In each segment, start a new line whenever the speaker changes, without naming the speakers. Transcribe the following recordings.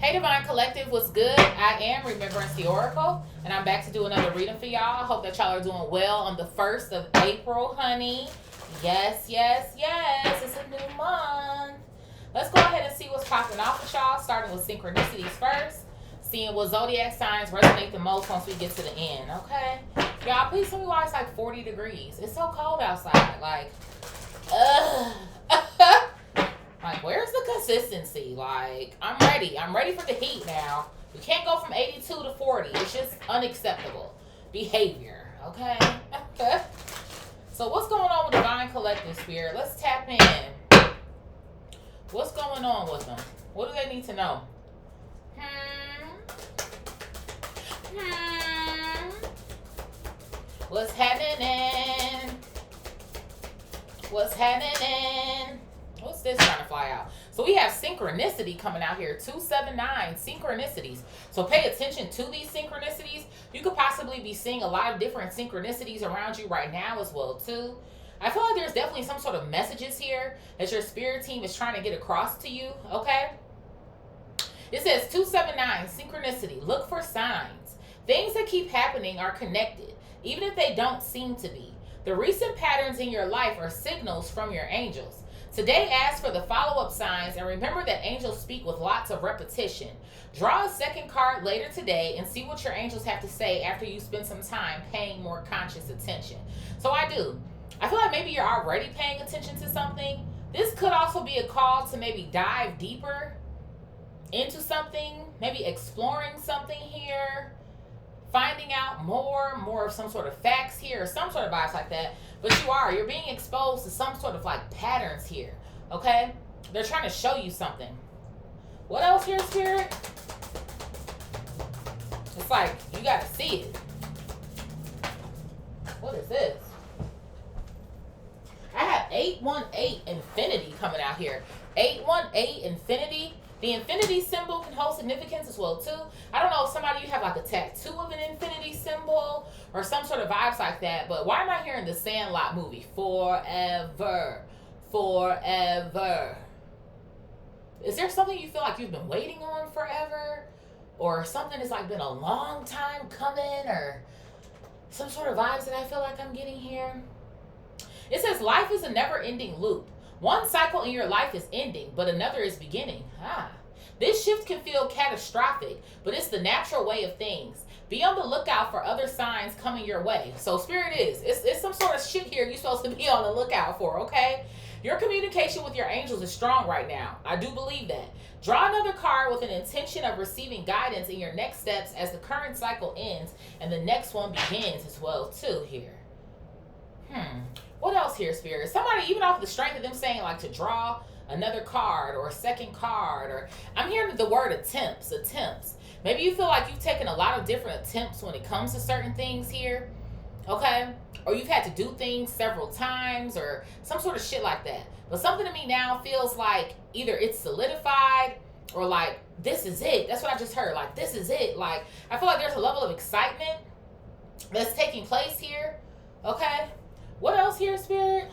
Hey Divine Collective, what's good? I am Remembrance the Oracle, and I'm back to do another reading for y'all. I hope that y'all are doing well on the 1st of April, honey. Yes, yes, yes, it's a new month. Let's go ahead and see what's popping off with y'all, starting with synchronicities first. Seeing what zodiac signs resonate the most once we get to the end, okay? Y'all, please tell me why it's like 40 degrees. It's so cold outside. Like, ugh. Like, where's the consistency? Like, I'm ready. I'm ready for the heat now. We can't go from 82 to 40. It's just unacceptable behavior, okay? So what's going on with Divine Collective Spirit? Let's tap in. What's going on with them? What do they need to know? What's happening? What's happening? What's this trying to fly out? So we have synchronicity coming out here. 279 synchronicities. So pay attention to these synchronicities. You could possibly be seeing a lot of different synchronicities around you right now as well too. I feel like there's definitely some sort of messages here that your spirit team is trying to get across to you, okay? It says 279 synchronicity. Look for signs. Things that keep happening are connected, even if they don't seem to be. The recent patterns in your life are signals from your angels. Today, ask for the follow-up signs and remember that angels speak with lots of repetition. Draw a second card later today and see what your angels have to say after you spend some time paying more conscious attention. So I feel like maybe you're already paying attention to something. This could also be a call to maybe dive deeper into something, maybe exploring something here, finding out more of some sort of facts here, or some sort of vibes like that. But you're being exposed to some sort of like patterns here, okay? They're trying to show you something. What else here, Spirit? It's like, you gotta see it. What is this? I have 818 infinity coming out here. 818 infinity. The infinity symbol can hold significance as well too. I don't know if somebody, you have like a tattoo of an infinity symbol or some sort of vibes like that, but why am I hearing the Sandlot movie? Forever. Forever. Is there something you feel like you've been waiting on forever? Or something that's like been a long time coming, or some sort of vibes that I feel like I'm getting here? It says life is a never-ending loop. One cycle in your life is ending, but another is beginning. This shift can feel catastrophic, but it's the natural way of things. Be on the lookout for other signs coming your way. So Spirit it's some sort of shit here you're supposed to be on the lookout for, okay? Your communication with your angels is strong right now. I do believe that. Draw another card with an intention of receiving guidance in your next steps as the current cycle ends and the next one begins as well too here. What else here, Spirit? Somebody, even off the strength of them saying like to draw another card or a second card, or I'm hearing the word attempts. Maybe you feel like you've taken a lot of different attempts when it comes to certain things here, okay? Or you've had to do things several times or some sort of shit like that. But something to me now feels like either it's solidified or like this is it. That's what I just heard. Like this is it. Like I feel like there's a level of excitement that's taking place here, okay? What else here, Spirit?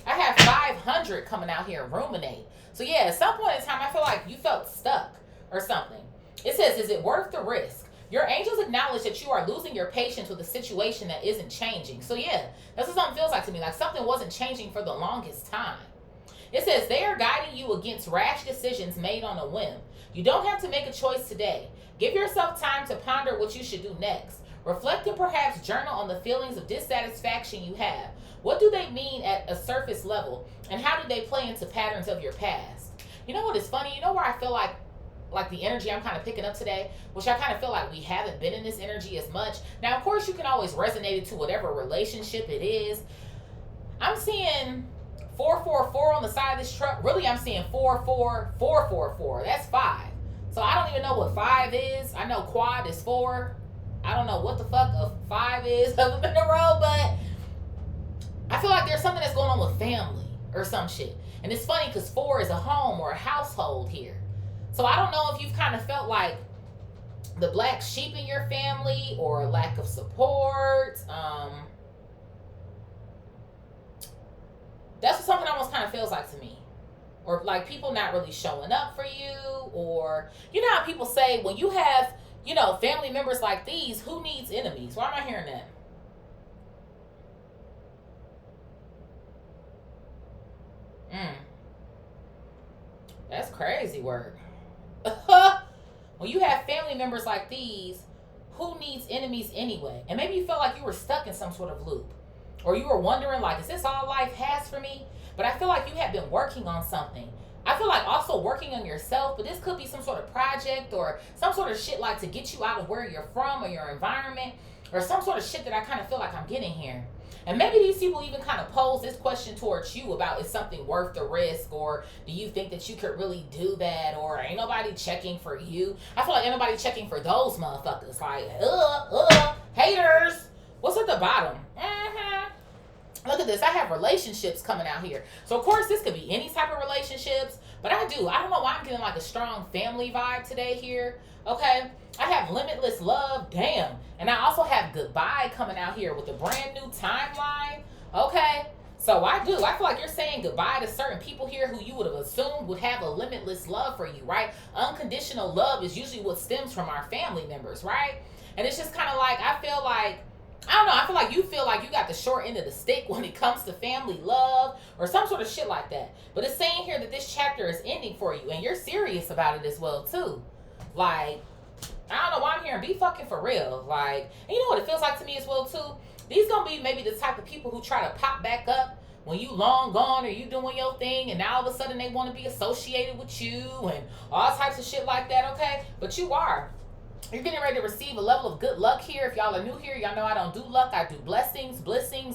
I have 500 coming out here, ruminate. So yeah, at some point in time, I feel like you felt stuck or something. It says, is it worth the risk? Your angels acknowledge that you are losing your patience with a situation that isn't changing. So yeah, that's what something feels like to me. Like something wasn't changing for the longest time. It says they are guiding you against rash decisions made on a whim. You don't have to make a choice today. Give yourself time to ponder what you should do next. Reflect and perhaps journal on the feelings of dissatisfaction you have. What do they mean at a surface level? And how do they play into patterns of your past? You know what is funny? You know where I feel like the energy I'm kind of picking up today, which I kind of feel like we haven't been in this energy as much. Now, of course, you can always resonate it to whatever relationship it is. I'm seeing 444 on the side of this truck. Really, I'm seeing 44444. That's 5. So I don't even know what 5 is. I know quad is 4. I don't know what the fuck a 5 is other than the road, but I feel like there's something that's going on with family or some shit. And it's funny because 4 is a home or a household here. So I don't know if you've kind of felt like the black sheep in your family or lack of support. That's what something almost kind of feels like to me. Or like people not really showing up for you, or you know how people say when you have, you know, family members like these, who needs enemies? Why am I hearing that? That's crazy work. When you have family members like these, who needs enemies anyway? And maybe you felt like you were stuck in some sort of loop, or you were wondering like, is this all life has for me? But I feel like you have been working on something. I feel like also working on yourself, but this could be some sort of project or some sort of shit like to get you out of where you're from or your environment, or some sort of shit that I kind of feel like I'm getting here. And maybe these people even kind of pose this question towards you about, is something worth the risk, or do you think that you could really do that, or ain't nobody checking for you? I feel like ain't nobody checking for those motherfuckers. Like, haters. What's at the bottom? Look at this. I have relationships coming out here. So, of course, this could be any type of relationships. But I don't know why I'm getting like a strong family vibe today here. Okay? I have limitless love. Damn. And I also have goodbye coming out here with a brand new timeline. Okay? So, I feel like you're saying goodbye to certain people here who you would have assumed would have a limitless love for you, right? Unconditional love is usually what stems from our family members, right? And it's just kind of like, I feel like you feel like you got the short end of the stick when it comes to family love or some sort of shit like that. But it's saying here that this chapter is ending for you, and you're serious about it as well, too. Like, I don't know why I'm hearing be fucking for real. Like, and you know what it feels like to me as well, too? These gonna be maybe the type of people who try to pop back up when you long gone or you doing your thing, and now all of a sudden they want to be associated with you and all types of shit like that, okay? But you're getting ready to receive a level of good luck here. If y'all are new here, y'all know I don't do luck. I do blessings,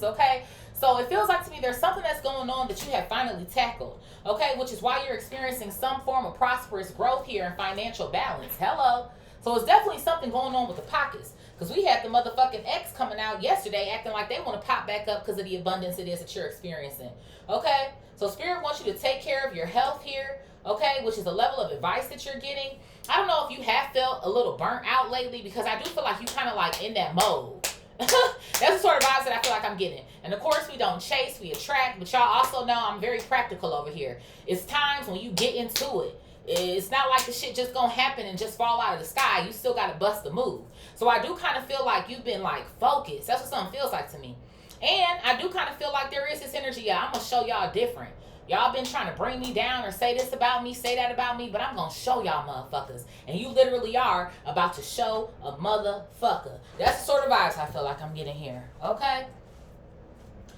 okay? So it feels like to me there's something that's going on that you have finally tackled, okay? Which is why you're experiencing some form of prosperous growth here and financial balance. Hello. So it's definitely something going on with the pockets. Because we had the motherfucking ex coming out yesterday acting like they want to pop back up because of the abundance it is that you're experiencing, okay? So Spirit wants you to take care of your health here, okay? Which is a level of advice that you're getting. I don't know if you have felt a little burnt out lately, because I do feel like you kind of like in that mode. That's the sort of vibes that I feel like I'm getting. And of course, we don't chase, we attract. But y'all also know I'm very practical over here. It's times when you get into it. It's not like the shit just gonna happen and just fall out of the sky. You still gotta bust the move. So I do kind of feel like you've been like focused. That's what something feels like to me. And I do kind of feel like there is this energy. Yeah, I'm gonna show y'all different. Y'all been trying to bring me down or say this about me, say that about me, but I'm going to show y'all motherfuckers. And you literally are about to show a motherfucker. That's the sort of vibes I feel like I'm getting here. Okay?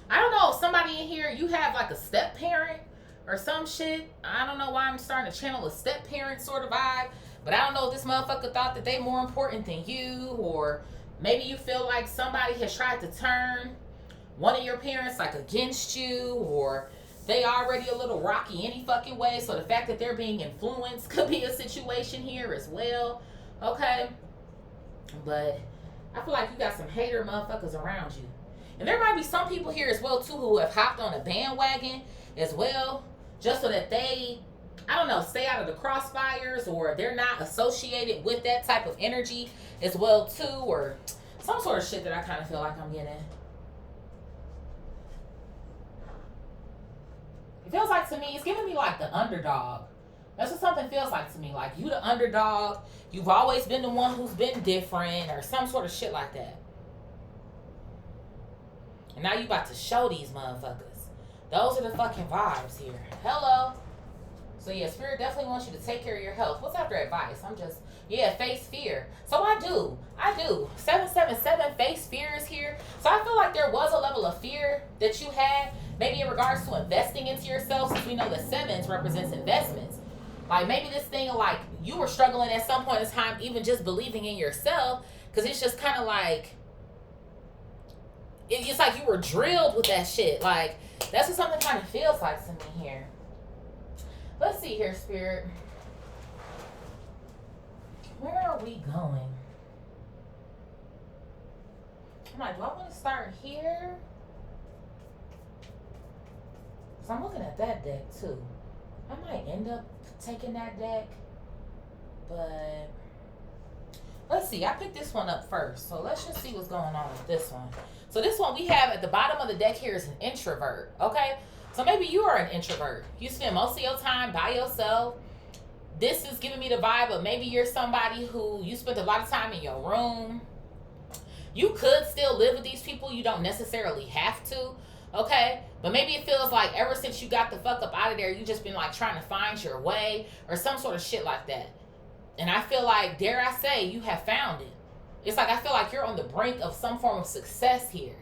I don't know. Somebody in here, you have like a step parent or some shit. I don't know why I'm starting to channel a step parent sort of vibe. But I don't know if this motherfucker thought that they more important than you. Or maybe you feel like somebody has tried to turn one of your parents like against you, or they already a little rocky any fucking way. So the fact that they're being influenced could be a situation here as well. Okay? But I feel like you got some hater motherfuckers around you. And there might be some people here as well, too, who have hopped on a bandwagon as well. Just so that they, I don't know, stay out of the crossfires, or they're not associated with that type of energy as well, too. Or some sort of shit that I kind of feel like I'm getting. It feels like to me, it's giving me like the underdog. That's what something feels like to me. Like you the underdog. You've always been the one who's been different, or some sort of shit like that. And now you about to show these motherfuckers. Those are the fucking vibes here. Hello. So yeah, Spirit definitely wants you to take care of your health. What's after advice? Face fear. So I do. 777 face fear is here. So I feel like there was a level of fear that you had, maybe in regards to investing into yourself, since we know that 7s represents investments. Like maybe this thing, like you were struggling at some point in time, even just believing in yourself, because it's just kind of like, it's like you were drilled with that shit. Like that's what something kind of feels like to me here. Let's see here, Spirit. Where are we going? I'm like, do I want to start here? So I'm looking at that deck too. I might end up taking that deck, but let's see. I picked this one up first, so let's just see what's going on with this one. So this one we have at the bottom of the deck here is an introvert, okay? So maybe you are an introvert. You spend most of your time by yourself. This is giving me the vibe of maybe you're somebody who you spent a lot of time in your room. You could still live with these people. You don't necessarily have to, okay? But maybe it feels like ever since you got the fuck up out of there, you just been like trying to find your way or some sort of shit like that. And I feel like, dare I say, you have found it. It's like I feel like you're on the brink of some form of success here,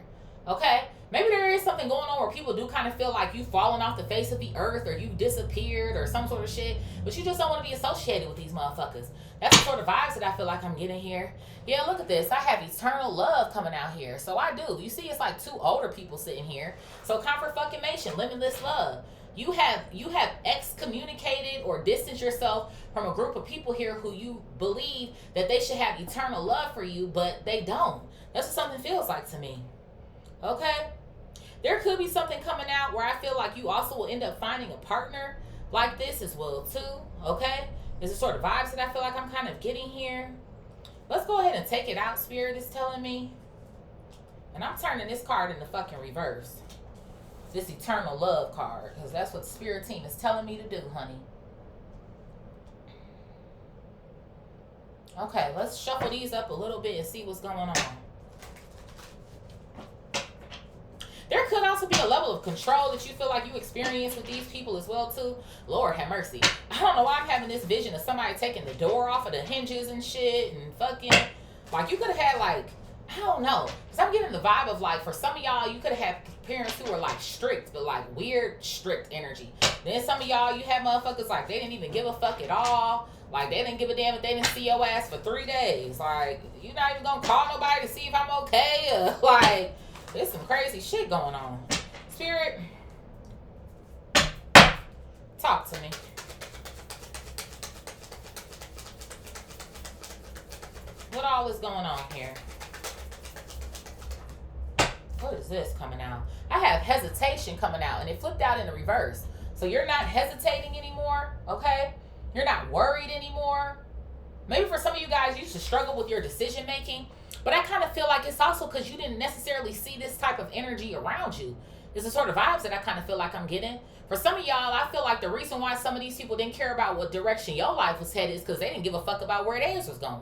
okay? Maybe there is something going on where people do kind of feel like you've fallen off the face of the earth or you've disappeared or some sort of shit, but you just don't want to be associated with these motherfuckers. That's the sort of vibes that I feel like I'm getting here. Yeah, look at this. I have eternal love coming out here. So I do. You see, it's like two older people sitting here. So comfort fucking nation, limitless love. You have excommunicated or distanced yourself from a group of people here who you believe that they should have eternal love for you, but they don't. That's what something feels like to me. Okay? There could be something coming out where I feel like you also will end up finding a partner like this as well too. Okay? There's the sort of vibes that I feel like I'm kind of getting here. Let's go ahead and take it out, Spirit is telling me. And I'm turning this card into fucking reverse. This eternal love card. Because that's what the Spirit team is telling me to do, honey. Okay, let's shuffle these up a little bit and see what's going on. There could also be a level of control that you feel like you experience with these people as well too. Lord have mercy. I don't know why I'm having this vision of somebody taking the door off of the hinges and shit and fucking, like you could have had like, I don't know. Because I'm getting the vibe of like, for some of y'all, you could have had parents who were like strict, but like weird strict energy. Then some of y'all, you had motherfuckers like they didn't even give a fuck at all. Like they didn't give a damn if they didn't see your ass for 3 days. Like you're not even gonna call nobody to see if I'm okay. Or, like there's some crazy shit going on. Spirit, talk to me. What all is going on here? What is this coming out? I have hesitation coming out, and it flipped out in the reverse. So you're not hesitating anymore, okay? You're not worried anymore. Maybe for some of you guys, you used to struggle with your decision making. But I kind of feel like it's also because you didn't necessarily see this type of energy around you. It's the sort of vibes that I kind of feel like I'm getting. For some of y'all, I feel like the reason why some of these people didn't care about what direction your life was headed is because they didn't give a fuck about where theirs was going.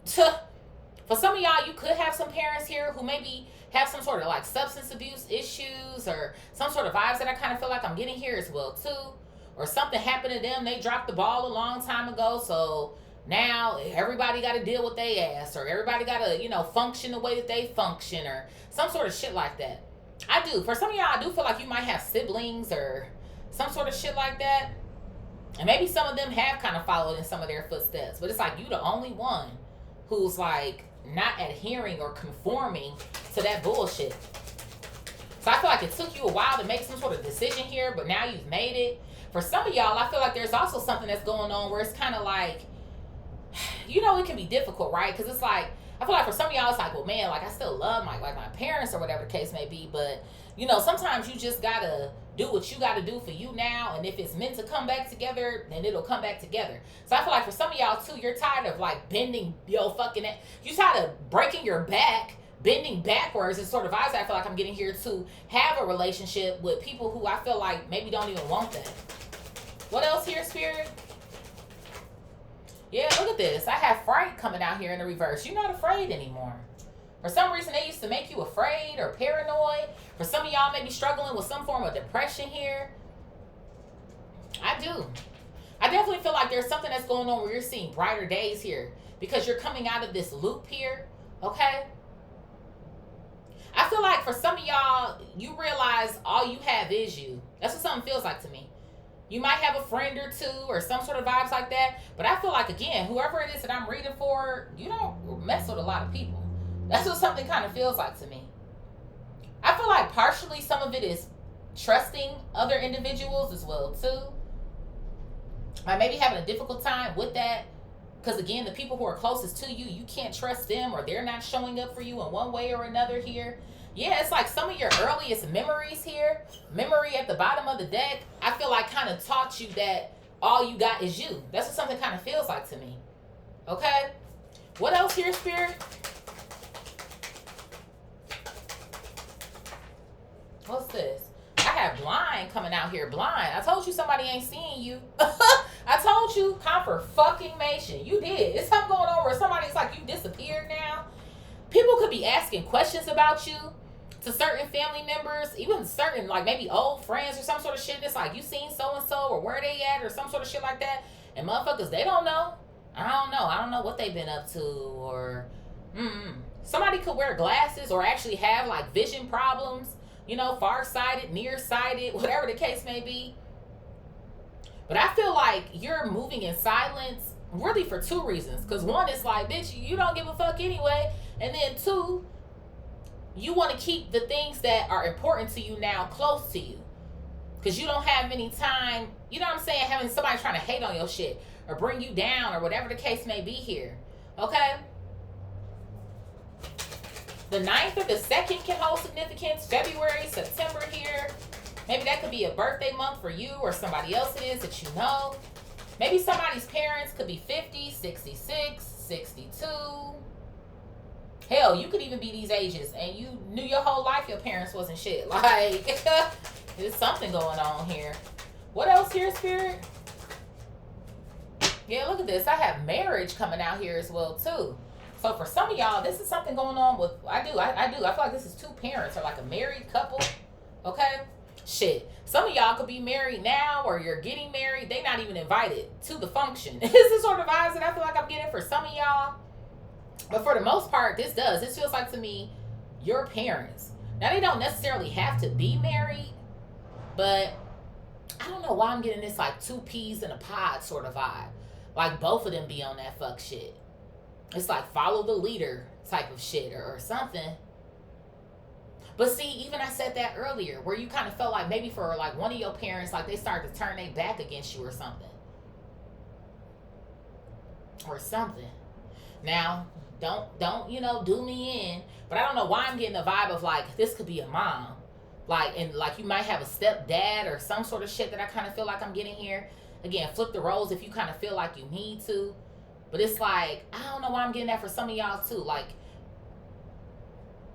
For some of y'all, you could have some parents here who maybe have some sort of like substance abuse issues or some sort of vibes that I kind of feel like I'm getting here as well too. Or something happened to them. They dropped the ball a long time ago, so now everybody got to deal with their ass, or everybody got to, you know, function the way that they function, or some sort of shit like that. I do. For some of y'all, I do feel like you might have siblings or some sort of shit like that. And maybe some of them have kind of followed in some of their footsteps. But it's like you the only one who's like not adhering or conforming to that bullshit. So I feel like it took you a while to make some sort of decision here, but now you've made it. For some of y'all, I feel like there's also something that's going on where it's kind of like, you know, it can be difficult, right? Because it's like, I feel like for some of y'all, it's like, well, man, like I still love my parents or whatever the case may be. But, you know, sometimes you just got to do what you got to do for you now. And if it's meant to come back together, then it'll come back together. So I feel like for some of y'all, too, you're tired of like bending your fucking, you're tired of breaking your back, bending backwards. Is sort of vibes I feel like I'm getting here to have a relationship with people who I feel like maybe don't even want that. What else here, Spirit? Yeah, look at this. I have fright coming out here in the reverse. You're not afraid anymore. For some reason, they used to make you afraid or paranoid. For some of y'all may be struggling with some form of depression here. I do. I definitely feel like there's something that's going on where you're seeing brighter days here because you're coming out of this loop here, okay? I feel like for some of y'all, you realize all you have is you. That's what something feels like to me. You might have a friend or two or some sort of vibes like that. But I feel like, again, whoever it is that I'm reading for, you don't mess with a lot of people. That's what something kind of feels like to me. I feel like partially some of it is trusting other individuals as well, too. I may be having a difficult time with that. Because, again, the people who are closest to you, you can't trust them or they're not showing up for you in one way or another here. Yeah, it's like some of your earliest memories here, memory at the bottom of the deck, I feel like kind of taught you that all you got is you. That's what something kind of feels like to me. Okay? What else here, Spirit? What's this? I have blind coming out here. Blind. I told you somebody ain't seeing you. I told you, confirmation. You did. It's something going on where somebody's like, you disappeared now. People could be asking questions about you to certain family members, even certain, like, maybe old friends or some sort of shit. It's like, you seen so-and-so or where they at or some sort of shit like that. And motherfuckers, they don't know. I don't know what they've been up to, or somebody could wear glasses or actually have like vision problems, you know, far-sighted, nearsighted, whatever the case may be. But I feel like you're moving in silence really for two reasons. Because one is like, bitch, you don't give a fuck anyway. And then two, you want to keep the things that are important to you now close to you. Because you don't have any time, you know what I'm saying, having somebody trying to hate on your shit or bring you down or whatever the case may be here. Okay? The 9th or the 2nd can hold significance. February, September here. Maybe that could be a birthday month for you or somebody else it is that you know. Maybe somebody's parents could be 50, 66, 62. Hell, you could even be these ages and you knew your whole life your parents wasn't shit. Like, there's something going on here. What else here, Spirit? Yeah, look at this. I have marriage coming out here as well, too. So for some of y'all, this is something going on with, I do. I feel like this is two parents or like a married couple. Okay? Shit. Some of y'all could be married now or you're getting married. They not even invited to the function. This is sort of vibes that I feel like I'm getting for some of y'all. But for the most part, this feels like to me, your parents. Now, they don't necessarily have to be married, but I don't know why I'm getting this like two peas in a pod sort of vibe. Like both of them be on that fuck shit. It's like follow the leader type of shit or something. But see, even I said that earlier, where you kind of felt like maybe for like one of your parents, like they started to turn their back against you or something. Or something. Now, don't you know, do me in. But I don't know why I'm getting the vibe of like, this could be a mom. Like, and like you might have a stepdad or some sort of shit that I kind of feel like I'm getting here. Again, flip the roles if you kind of feel like you need to. But it's like, I don't know why I'm getting that for some of y'all too.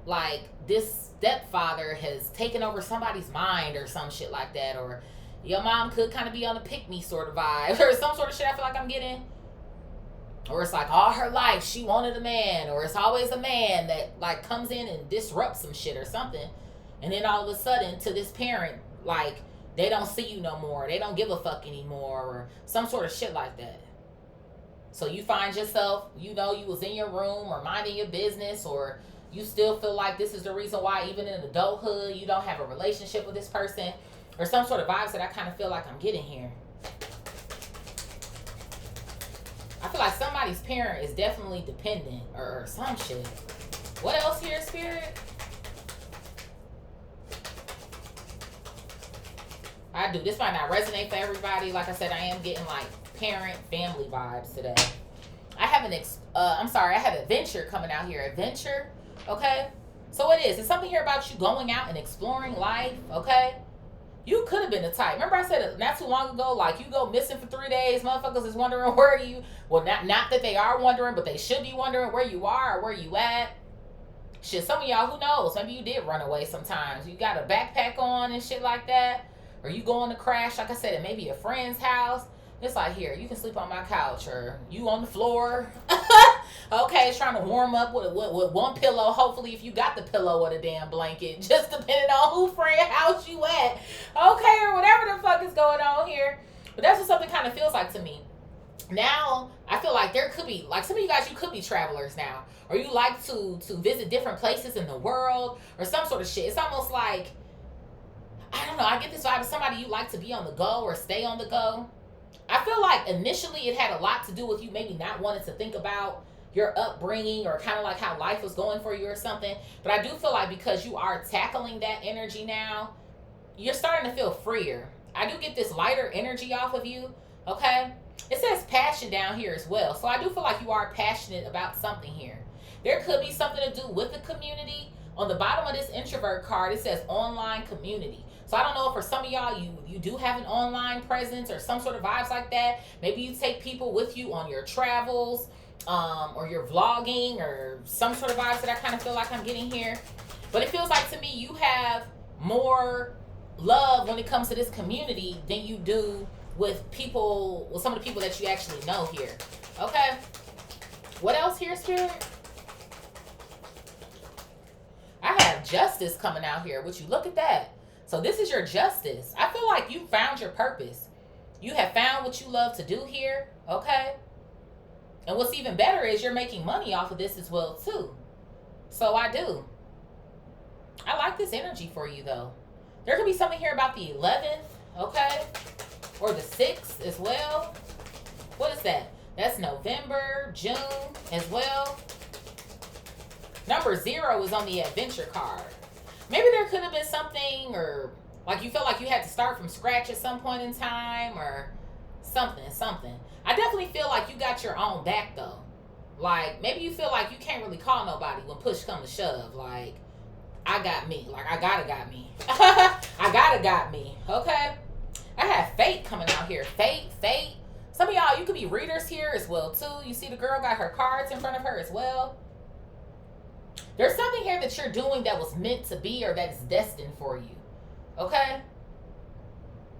Like this stepfather has taken over somebody's mind or some shit like that. Or your mom could kind of be on a pick-me sort of vibe or some sort of shit I feel like I'm getting. Or it's like all her life she wanted a man. Or it's always a man that like comes in and disrupts some shit or something. And then all of a sudden to this parent, like they don't see you no more. They don't give a fuck anymore. Or some sort of shit like that. So you find yourself, you know, you was in your room or minding your business, or you still feel like this is the reason why even in adulthood you don't have a relationship with this person, or some sort of vibes that I kind of feel like I'm getting here. I feel like somebody's parent is definitely dependent or some shit. What else here, Spirit? I do. This might not resonate for everybody. Like I said, I am getting like parent, family vibes today. I have I have adventure coming out here. Adventure, okay? So it is. It's something here about you going out and exploring life, okay? You could have been the type. Remember I said it not too long ago, like you go missing for 3 days, motherfuckers is wondering where you, well, not that they are wondering, but they should be wondering where you are or where you at. Shit, some of y'all, who knows? Maybe you did run away sometimes. You got a backpack on and shit like that. Or you going to crash, like I said, at maybe a friend's house. It's like, here, you can sleep on my couch, or you on the floor. Okay, it's trying to warm up with one pillow. Hopefully, if you got the pillow or the damn blanket, just depending on who friend house you at. Okay, or whatever the fuck is going on here. But that's what something kind of feels like to me. Now, I feel like there could be, like some of you guys, you could be travelers now. Or you like to visit different places in the world, or some sort of shit. It's almost like, I don't know, I get this vibe of somebody you like to be on the go or stay on the go. I feel like initially it had a lot to do with you maybe not wanting to think about your upbringing or kind of like how life was going for you or something. But I do feel like because you are tackling that energy now, you're starting to feel freer. I do get this lighter energy off of you, okay? It says passion down here as well. So I do feel like you are passionate about something here. There could be something to do with the community. On the bottom of this introvert card, it says online community. So I don't know if for some of y'all, you do have an online presence or some sort of vibes like that. Maybe you take people with you on your travels, or your vlogging, or some sort of vibes that I kind of feel like I'm getting here. But it feels like to me you have more love when it comes to this community than you do with people, with some of the people that you actually know here. Okay? What else here, Spirit? I have justice coming out here. Would you look at that? So this is your justice. I feel like you found your purpose. You have found what you love to do here. Okay? And what's even better is you're making money off of this as well, too. So I do. I like this energy for you, though. There could be something here about the 11th, okay? Or the 6th as well. What is that? That's November, June as well. Number 0 is on the adventure card. Maybe there could have been something, or like you felt like you had to start from scratch at some point in time, or something. I definitely feel like you got your own back, though. Like, maybe you feel like you can't really call nobody when push comes to shove. Like, I got me. Like, I gotta got me. I gotta got me. Okay? I have fate coming out here. Fate. Some of y'all, you could be readers here as well, too. You see the girl got her cards in front of her as well. There's something here that you're doing that was meant to be, or that is destined for you. Okay?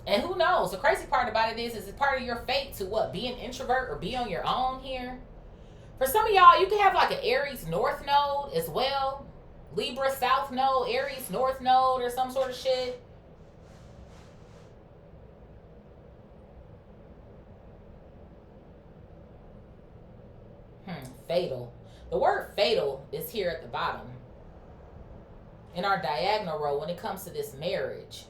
And who knows? The crazy part about it is it's part of your fate to what? Be an introvert or be on your own here. For some of y'all, you can have like an Aries North Node as well. Libra South Node, Aries North Node, or some sort of shit. Fatal. The word fatal is here at the bottom. In our diagonal row when it comes to this marriage.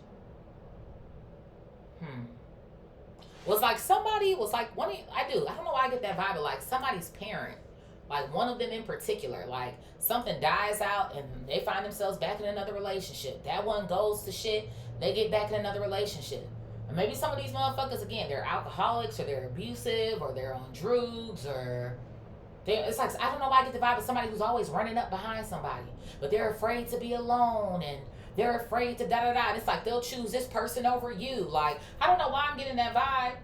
Was like somebody was like one of, I don't know why I get that vibe of like somebody's parent. Like one of them in particular. Like something dies out and they find themselves back in another relationship. That one goes to shit. They get back in another relationship. And maybe some of these motherfuckers, again, they're alcoholics or they're abusive or they're on drugs or it's like, I don't know why I get the vibe of somebody who's always running up behind somebody. But they're afraid to be alone and they're afraid to da-da-da. And it's like they'll choose this person over you. Like, I don't know why I'm getting that vibe.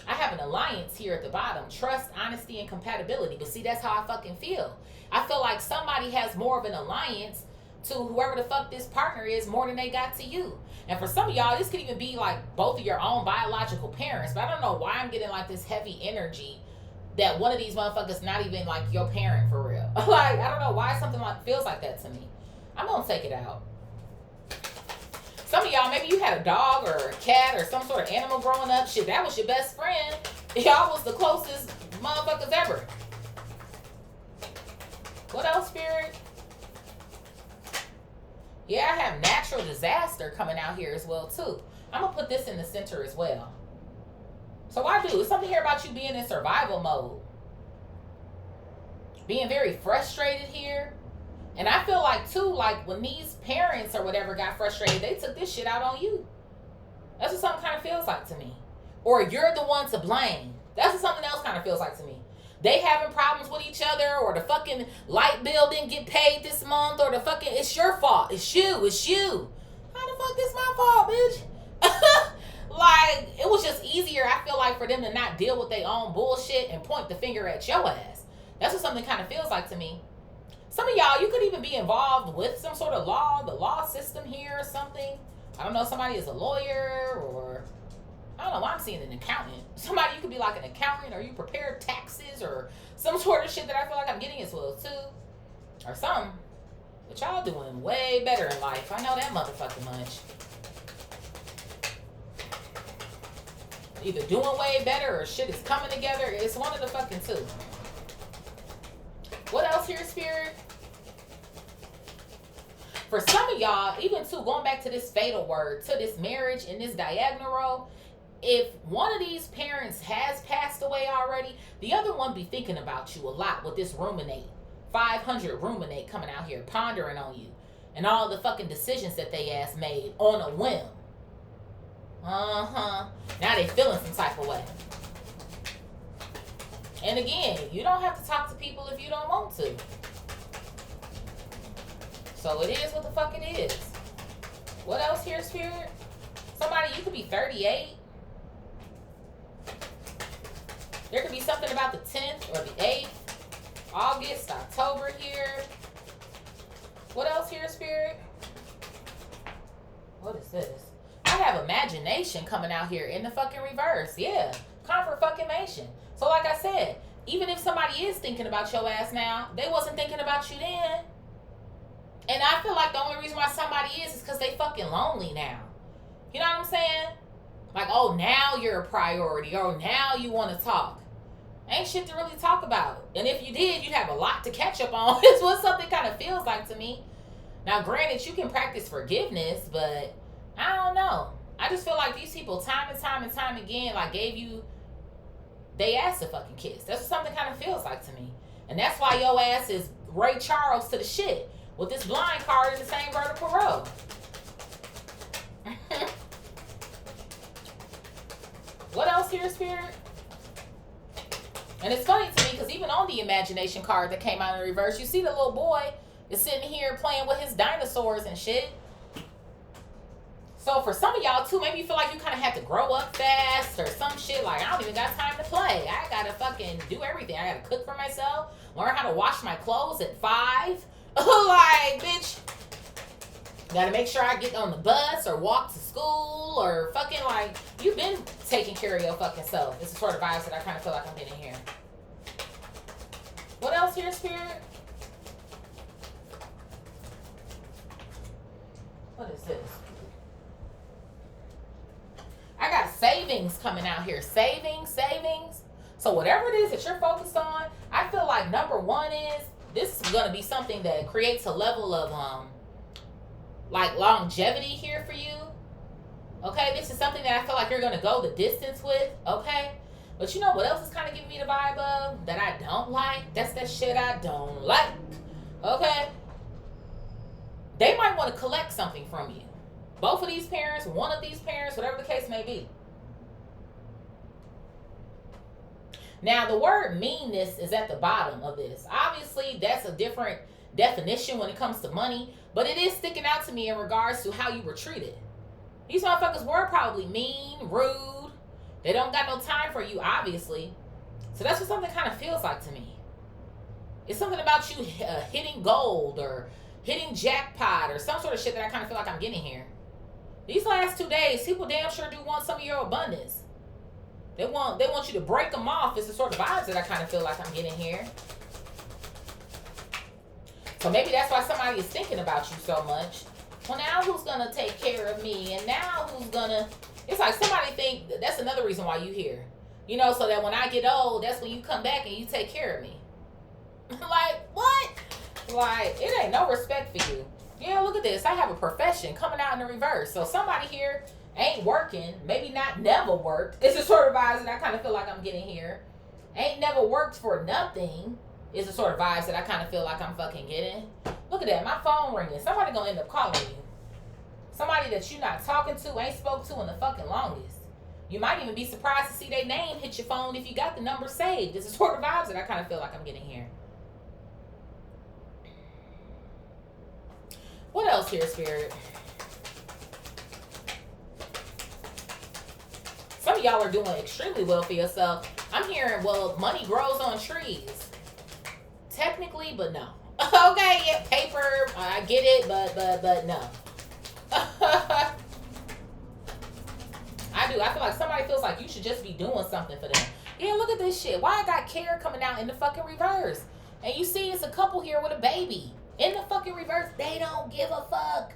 I have an alliance here at the bottom. Trust, honesty, and compatibility. But see, that's how I fucking feel. I feel like somebody has more of an alliance to whoever the fuck this partner is more than they got to you. And for some of y'all, this could even be like both of your own biological parents. But I don't know why I'm getting like this heavy energy that one of these motherfuckers not even like your parent for real. Like, I don't know why something like feels like that to me. I'm gonna take it out. Some of y'all, maybe you had a dog or a cat or some sort of animal growing up. Shit, that was your best friend. Y'all was the closest motherfuckers ever. What else, Spirit? Yeah, I have natural disaster coming out here as well, too. I'm going to put this in the center as well. So I do. It's something here about you being in survival mode. Being very frustrated here. And I feel like, too, like when these parents or whatever got frustrated, they took this shit out on you. That's what something kind of feels like to me. Or you're the one to blame. That's what something else kind of feels like to me. They having problems with each other, or the fucking light bill didn't get paid this month, or the fucking, it's your fault. It's you. How the fuck this my fault, bitch? Like, it was just easier, I feel like, for them to not deal with their own bullshit and point the finger at your ass. That's what something kind of feels like to me. Some of y'all, you could even be involved with some sort of law, the law system here or something. I don't know, somebody is a lawyer, or I don't know why I'm seeing an accountant. Somebody, you could be like an accountant, or you prepare taxes, or some sort of shit that I feel like I'm getting as well, too. Or something. But y'all doing way better in life. I know that motherfucking much. Either doing way better or shit is coming together. It's one of the fucking two. What else here, Spirit? For some of y'all, even too, going back to this fatal word, to this marriage in this diagonal row, if one of these parents has passed away already, the other one be thinking about you a lot with this ruminate. 500 ruminate coming out here, pondering on you. And all the fucking decisions that they ass made on a whim. Now they feeling some type of way. And again, you don't have to talk to people if you don't want to. So it is what the fuck it is. What else here, Spirit? Somebody, you could be 38. There could be something about the 10th or the 8th. August, October here. What else here, Spirit? What is this? imagination coming out here in the fucking reverse. Yeah, confirmation. So like I said, even if somebody is thinking about your ass now, they wasn't thinking about you then. And I feel like the only reason why somebody is because they fucking lonely now. You know what I'm saying? Like, oh, now you're a priority. Or now you want to talk. Ain't shit to really talk about. And if you did, you'd have a lot to catch up on. It's what something kind of feels like to me. Now, granted, you can practice forgiveness, but I don't know. I just feel like these people time and time again, like, gave you they ass a fucking kiss. That's what something kind of feels like to me. And that's why your ass is Ray Charles to the shit with this blind card in the same vertical row. What else here, Spirit? And it's funny to me because even on the imagination card that came out in reverse, you see the little boy is sitting here playing with his dinosaurs and shit. So for some of y'all too, maybe you feel like you kind of have to grow up fast or some shit. Like, I don't even got time to play. I gotta fucking do everything. I gotta cook for myself, learn how to wash my clothes at 5. Like, bitch, gotta make sure I get on the bus or walk to school or fucking, like, you've been taking care of your fucking self. It's the sort of vibes that I kind of feel like I'm getting here. What else here, Spirit? What is this? I got savings coming out here. Savings. So whatever it is that you're focused on, I feel like number one is this is going to be something that creates a level of like longevity here for you. Okay, this is something that I feel like you're going to go the distance with. Okay, but you know what else is kind of giving me the vibe of that I don't like? That's that shit I don't like. Okay, they might want to collect something from you. Both of these parents, one of these parents, whatever the case may be. Now, the word meanness is at the bottom of this. Obviously, that's a different definition when it comes to money, but it is sticking out to me in regards to how you were treated. These motherfuckers were probably mean, rude. They don't got no time for you, obviously. So that's what something kind of feels like to me. It's something about you hitting gold or hitting jackpot or some sort of shit that I kind of feel like I'm getting here. These last 2 days, people damn sure do want some of your abundance. They want you to break them off. It's the sort of vibes that I kind of feel like I'm getting here. So maybe that's why somebody is thinking about you so much. Well, now who's going to take care of me? And now who's going to... It's like somebody think that's another reason why you here. You know, so that when I get old, that's when you come back and you take care of me. Like, what? Like, it ain't no respect for you. Yeah, look at this. I have a profession coming out in the reverse. So somebody here ain't working. Maybe not never worked. It's the sort of vibes that I kind of feel like I'm getting here. Ain't never worked for nothing. Is the sort of vibes that I kind of feel like I'm fucking getting. Look at that. My phone ringing. Somebody gonna end up calling you. Somebody that you not talking to, ain't spoke to in the fucking longest. You might even be surprised to see their name hit your phone if you got the number saved. It's the sort of vibes that I kind of feel like I'm getting here. What else here, Spirit? Some of y'all are doing extremely well for yourself. I'm hearing, well, money grows on trees. Technically, but no. Okay, yeah, paper, I get it, but no. I do. I feel like somebody feels like you should just be doing something for them. Yeah, look at this shit. Why I got care coming out in the fucking reverse? And you see it's a couple here with a baby. In the fucking reverse, they don't give a fuck.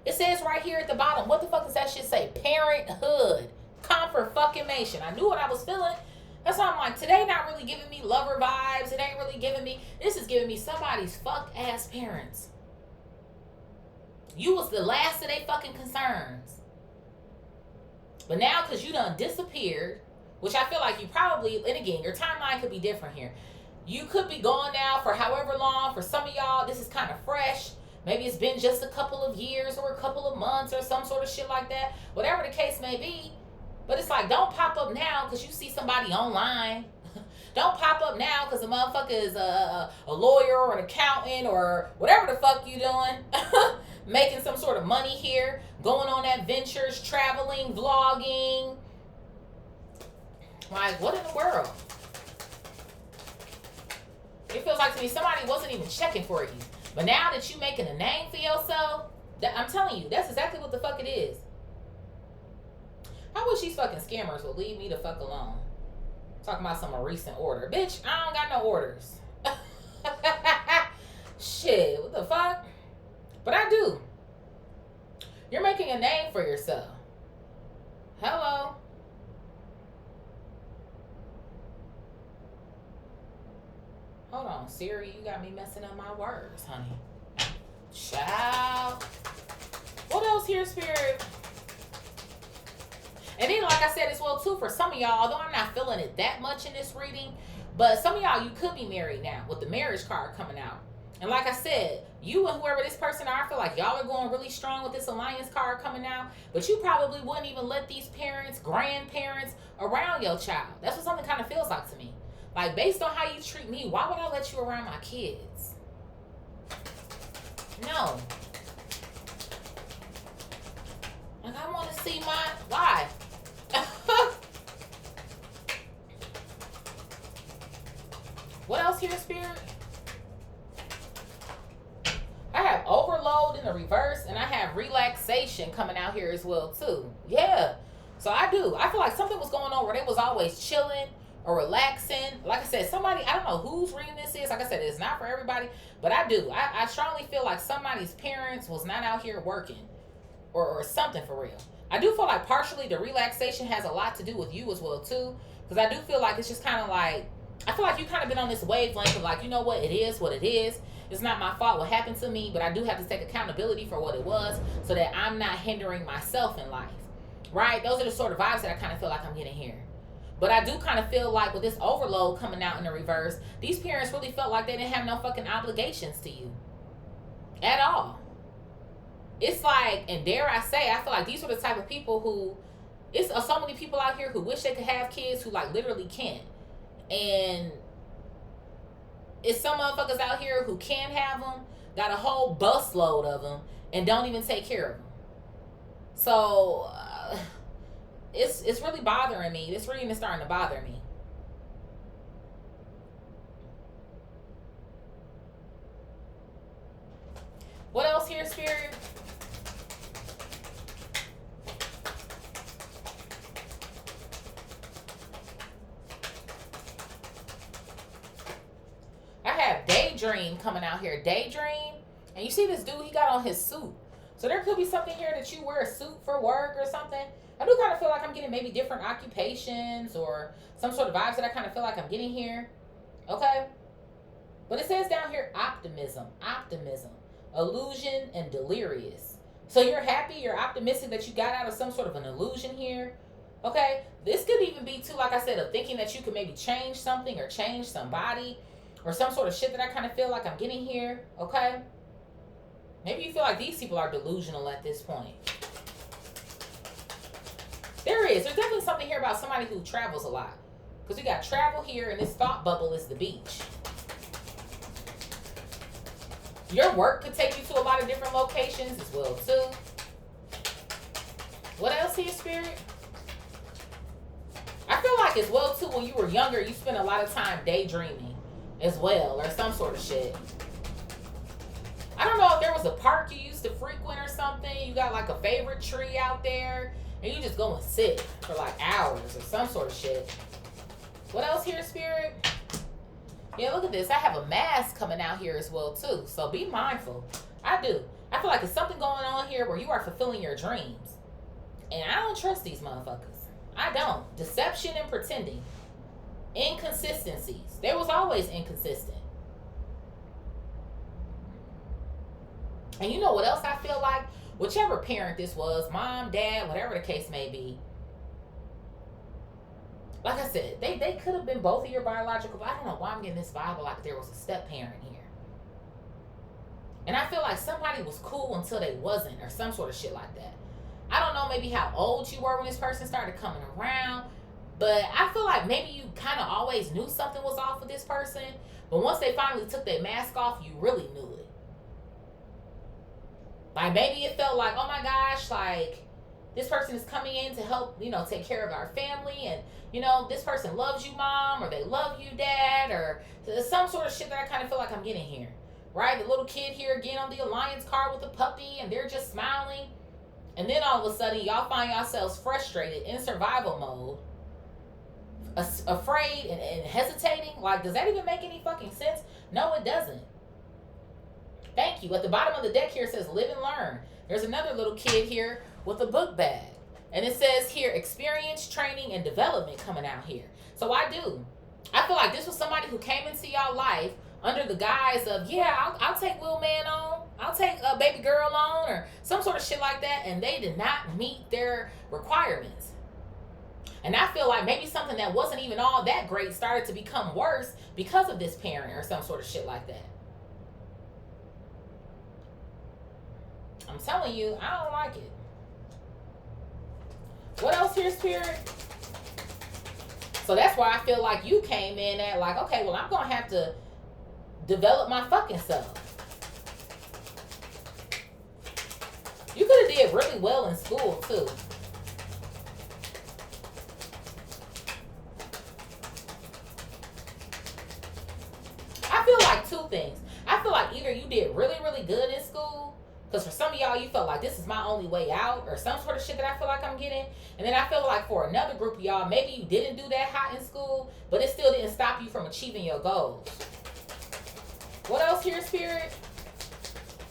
It says right here at the bottom, what the fuck does that shit say? Parenthood. Confirmation. I knew what I was feeling. That's why I'm like, today not really giving me lover vibes. It ain't really giving me, this is giving me somebody's fuck ass parents. You was the last of they fucking concerns. But now, because you done disappeared, which I feel like you probably, and again, your timeline could be different here. You could be gone now for however long. For some of y'all, this is kind of fresh. Maybe it's been just a couple of years or a couple of months or some sort of shit like that. Whatever the case may be. But it's like, don't pop up now because you see somebody online. Don't pop up now because the motherfucker is a lawyer or an accountant or whatever the fuck you doing. Making some sort of money here. Going on adventures, traveling, vlogging. Like, what in the world? It feels like to me somebody wasn't even checking for you. But now that you making a name for yourself, I'm telling you, that's exactly what the fuck it is. wish these fucking scammers would leave me the fuck alone. Talking about some recent order. Bitch, I don't got no orders. Shit, what the fuck? But I do. You're making a name for yourself. Hello. Hold on, Siri, you got me messing up my words, honey. Child. What else here, Spirit? And then, like I said as well, too, for some of y'all, although I'm not feeling it that much in this reading, but some of y'all, you could be married now with the marriage card coming out. And like I said, you and whoever this person are, I feel like y'all are going really strong with this alliance card coming out, but you probably wouldn't even let these parents, grandparents around your child. That's what something kind of feels like to me. Like, based on how you treat me, why would I let you around my kids? No. Like, I want to see my... Why? What else here, Spirit? I have overload in the reverse, and I have relaxation coming out here as well, too. Yeah. So I do. I feel like something was going on where they was always chilling or relaxing. Like I said, somebody, I don't know whose reading this is. Like I said, it's not for everybody, but I do. I strongly feel like somebody's parents was not out here working or something for real. I do feel like partially the relaxation has a lot to do with you as well, too, because I do feel like it's just kind of like, I feel like you kind of been on this wavelength of like, you know what, it is what it is. It's not my fault what happened to me, but I do have to take accountability for what it was so that I'm not hindering myself in life, right? Those are the sort of vibes that I kind of feel like I'm getting here. But I do kind of feel like with this overload coming out in the reverse, these parents really felt like they didn't have no fucking obligations to you at all. It's like, and dare I say, I feel like these are the type of people who, it's so many people out here who wish they could have kids who like literally can't. And it's some motherfuckers out here who can have them, got a whole busload of them, and don't even take care of them. So, it's really bothering me. This reading is starting to bother me. What else here, Spirit? I have Daydream coming out here. Daydream. And you see this dude, he got on his suit. So there could be something here that you wear a suit for work or something. I do kind of feel like I'm getting maybe different occupations or some sort of vibes that I kind of feel like I'm getting here. Okay? But it says down here, optimism, illusion, and delirious. So you're happy, you're optimistic that you got out of some sort of an illusion here. Okay? This could even be too, like I said, of thinking that you could maybe change something or change somebody or some sort of shit that I kind of feel like I'm getting here. Okay? Maybe you feel like these people are delusional at this point. There is. There's definitely something here about somebody who travels a lot. Because we got travel here, and this thought bubble is the beach. Your work could take you to a lot of different locations as well, too. What else here, Spirit? I feel like as well, too, when you were younger, you spent a lot of time daydreaming as well, or some sort of shit. I don't know if there was a park you used to frequent or something. You got like a favorite tree out there, and you just go and sit for like hours or some sort of shit. What else here, Spirit? Yeah, look at this. I have a mask coming out here as well, too. So be mindful. I do. I feel like there's something going on here where you are fulfilling your dreams. And I don't trust these motherfuckers. I don't. Deception and pretending. Inconsistencies. There was always inconsistent. And you know what else I feel like? Whichever parent this was, mom, dad, whatever the case may be, like I said, they could have been both of your biological, but I don't know why I'm getting this vibe like there was a step parent here. And I feel like somebody was cool until they wasn't, or some sort of shit like that. I don't know maybe how old you were when this person started coming around, but I feel like maybe you kind of always knew something was off with this person, but once they finally took their mask off, you really knew it. Like maybe it felt like, oh my gosh, like this person is coming in to help, you know, take care of our family, and you know, this person loves you, mom, or they love you, dad, or some sort of shit that I kind of feel like I'm getting here, right? The little kid here again on the alliance card with the puppy, and they're just smiling. And then all of a sudden, y'all find yourselves frustrated in survival mode, afraid and hesitating. Like, does that even make any fucking sense? No, it doesn't. Thank you. At the bottom of the deck here, it says live and learn. There's another little kid here with a book bag. And it says here, experience, training, and development coming out here. So I feel like this was somebody who came into y'all life under the guise of, yeah, I'll take Will Man on. I'll take a baby girl on, or some sort of shit like that. And they did not meet their requirements. And I feel like maybe something that wasn't even all that great started to become worse because of this parent or some sort of shit like that. I'm telling you, I don't like it. What else here, Spirit? So that's why I feel like you came in at like, okay, well, I'm going to have to develop my fucking self. You could have did really well in school, too. I feel like two things. I feel like either you did really, really good in school, because for some of y'all, you felt like this is my only way out, or some sort of shit that I feel like I'm getting. And then I feel like for another group of y'all, maybe you didn't do that hot in school, but it still didn't stop you from achieving your goals. What else here, Spirit?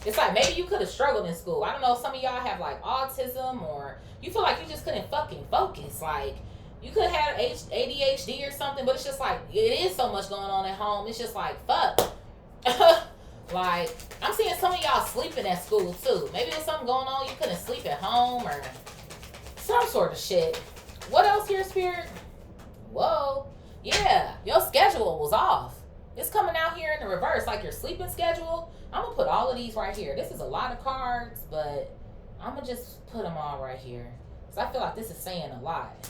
It's like maybe you could have struggled in school. I don't know if some of y'all have like autism, or you feel like you just couldn't fucking focus. Like you could have ADHD or something, but it's just like it is so much going on at home. It's just like, fuck. Like, I'm seeing some of y'all sleeping at school too. Maybe there's something going on. You couldn't sleep at home or some sort of shit. What else here, Spirit? Whoa. Yeah, your schedule was off. It's coming out here in the reverse, like your sleeping schedule. I'm going to put all of these right here. This is a lot of cards, but I'm going to just put them all right here. Because I feel like this is saying a lot.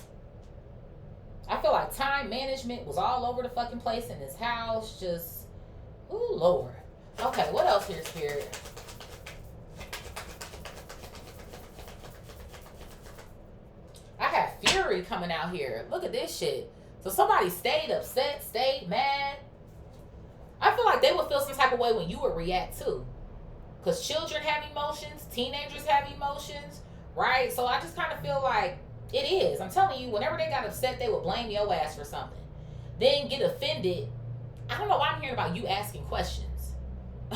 I feel like time management was all over the fucking place in this house. Just, ooh, Lord. Okay, what else here, Spirit? I have fury coming out here. Look at this shit. So somebody stayed upset, stayed mad. I feel like they would feel some type of way when you would react too. Because children have emotions, teenagers have emotions, right? So I just kind of feel like it is. I'm telling you, whenever they got upset, they would blame your ass for something. Then get offended. I don't know why I'm hearing about you asking questions.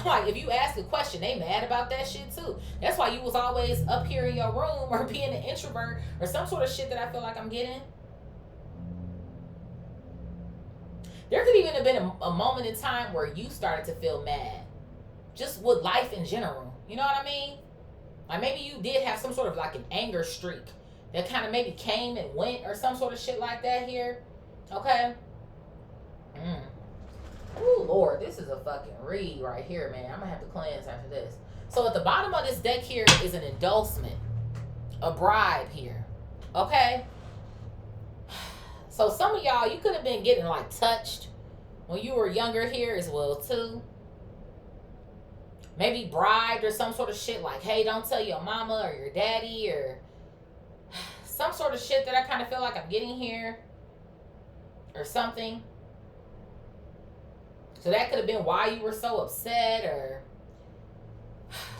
Like, if you ask a question, they mad about that shit too. That's why you was always up here in your room or being an introvert or some sort of shit that I feel like I'm getting. There could even have been a moment in time where you started to feel mad. Just with life in general. You know what I mean? Like, maybe you did have some sort of like an anger streak that kind of maybe came and went or some sort of shit like that here. Okay? Ooh, Lord, this is a fucking read right here, man. I'm going to have to cleanse after this. So at the bottom of this deck here is an endorsement. A bribe here. Okay? So some of y'all, you could have been getting like touched when you were younger here as well too. Maybe bribed or some sort of shit like, hey, don't tell your mama or your daddy, or some sort of shit that I kind of feel like I'm getting here or something. So that could have been why you were so upset, or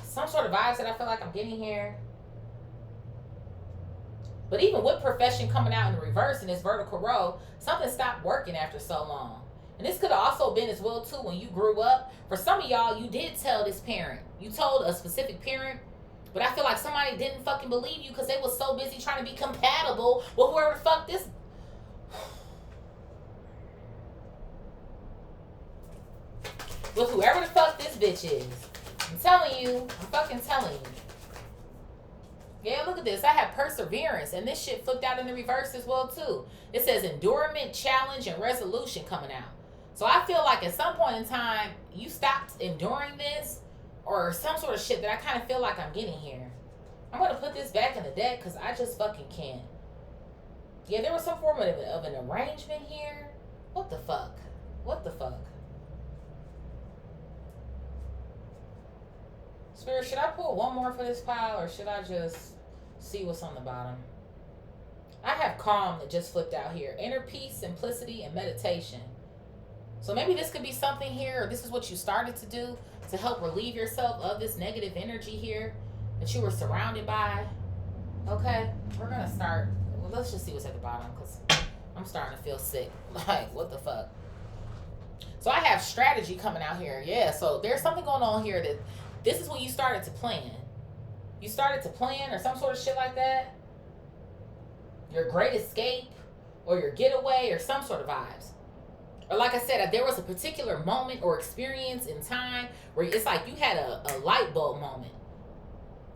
some sort of vibes that I feel like I'm getting here. But even with profession coming out in the reverse in this vertical row, something stopped working after so long. And this could have also been as well too when you grew up. For some of y'all, you did tell this parent. You told a specific parent, but I feel like somebody didn't fucking believe you because they was so busy trying to be compatible with whoever the fuck this... with whoever the fuck this bitch is. I'm telling you. I'm fucking telling you. Yeah, look at this. I have perseverance, and this shit flipped out in the reverse as well too. It says endurance, challenge, and resolution coming out. So I feel like at some point in time, you stopped enduring this or some sort of shit that I kind of feel like I'm getting here. I'm going to put this back in the deck because I just fucking can't. Yeah, there was some form of an arrangement here. What the fuck? What the fuck? Spirit, should I pull one more for this pile, or should I just see what's on the bottom? I have calm that just flipped out here. Inner peace, simplicity, and meditation. So maybe this could be something here, or this is what you started to do to help relieve yourself of this negative energy here that you were surrounded by. Okay, we're gonna start. Well, let's just see what's at the bottom because I'm starting to feel sick. Like, what the fuck? So I have strategy coming out here. Yeah, so there's something going on here that this is when you started to plan. You started to plan or some sort of shit like that. Your great escape or your getaway or some sort of vibes. Or like I said, there was a particular moment or experience in time where it's like you had a light bulb moment.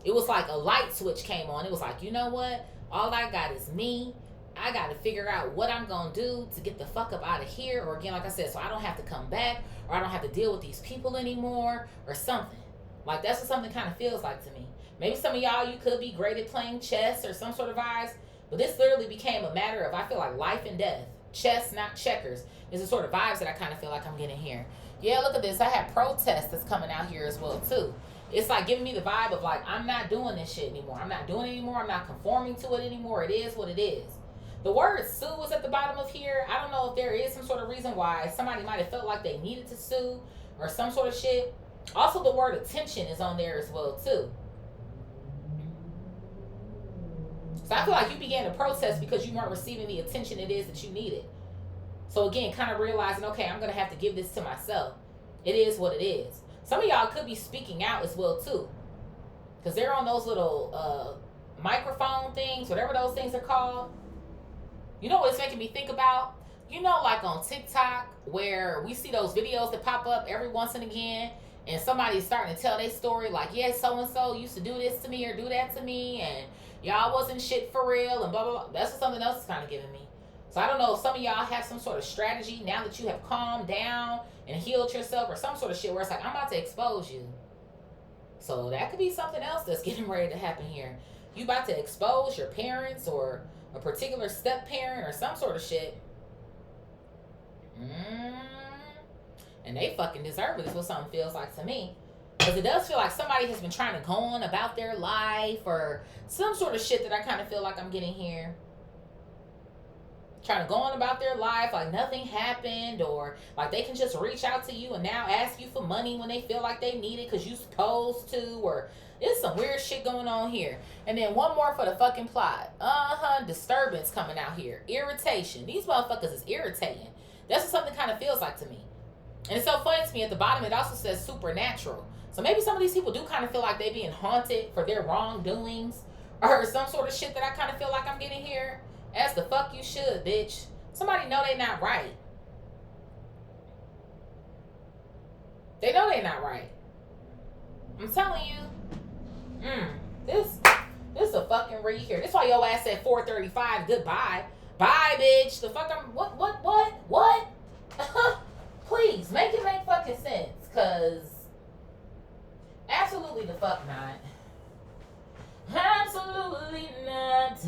It was like a light switch came on. It was like, you know what? All I got is me. I got to figure out what I'm going to do to get the fuck up out of here. Or again, like I said, so I don't have to come back or I don't have to deal with these people anymore or something. Like that's what something kind of feels like to me. Maybe some of y'all, you could be great at playing chess or some sort of vibes. But this literally became a matter of, I feel like life and death. Chess, not checkers. Is the sort of vibes that I kind of feel like I'm getting here. Yeah, look at this. I have protest that's coming out here as well, too. It's like giving me the vibe of like, I'm not doing this shit anymore. I'm not doing it anymore. I'm not conforming to it anymore. It is what it is. The word sue was at the bottom of here. I don't know if there is some sort of reason why somebody might have felt like they needed to sue or some sort of shit. Also, the word attention is on there as well, too. So I feel like you began to protest because you weren't receiving the attention it is that you needed. So again, kind of realizing, okay, I'm going to have to give this to myself. It is what it is. Some of y'all could be speaking out as well, too. Because they're on those little microphone things, whatever those things are called. You know what it's making me think about? You know, like on TikTok, where we see those videos that pop up every once and again, and somebody's starting to tell their story, like, yeah, so-and-so used to do this to me or do that to me, and y'all wasn't shit for real, and blah, blah, blah. That's what something else is kind of giving me. So I don't know if some of y'all have some sort of strategy now that you have calmed down and healed yourself or some sort of shit where it's like, I'm about to expose you. So that could be something else that's getting ready to happen here. You about to expose your parents or a particular step parent or some sort of shit. And they fucking deserve it is what something feels like to me. Because it does feel like somebody has been trying to go on about their life or some sort of shit that I kind of feel like I'm getting here. Trying to go on about their life like nothing happened, or like they can just reach out to you and now ask you for money when they feel like they need it because you supposed to, or it's some weird shit going on here. And then one more for the fucking plot. Disturbance coming out here. Irritation. These motherfuckers is irritating. That's what something kind of feels like to me. And it's so funny to me, at the bottom it also says supernatural. So maybe some of these people do kind of feel like they being haunted for their wrongdoings or some sort of shit that I kind of feel like I'm getting here. As the fuck you should, bitch. Somebody know they not right. They know they not right. I'm telling you. This is a fucking read here. This why your ass said 4:35. Goodbye. Bye, bitch. The fuck I'm what? Please, make it make fucking sense. Cause absolutely the fuck not. Absolutely not.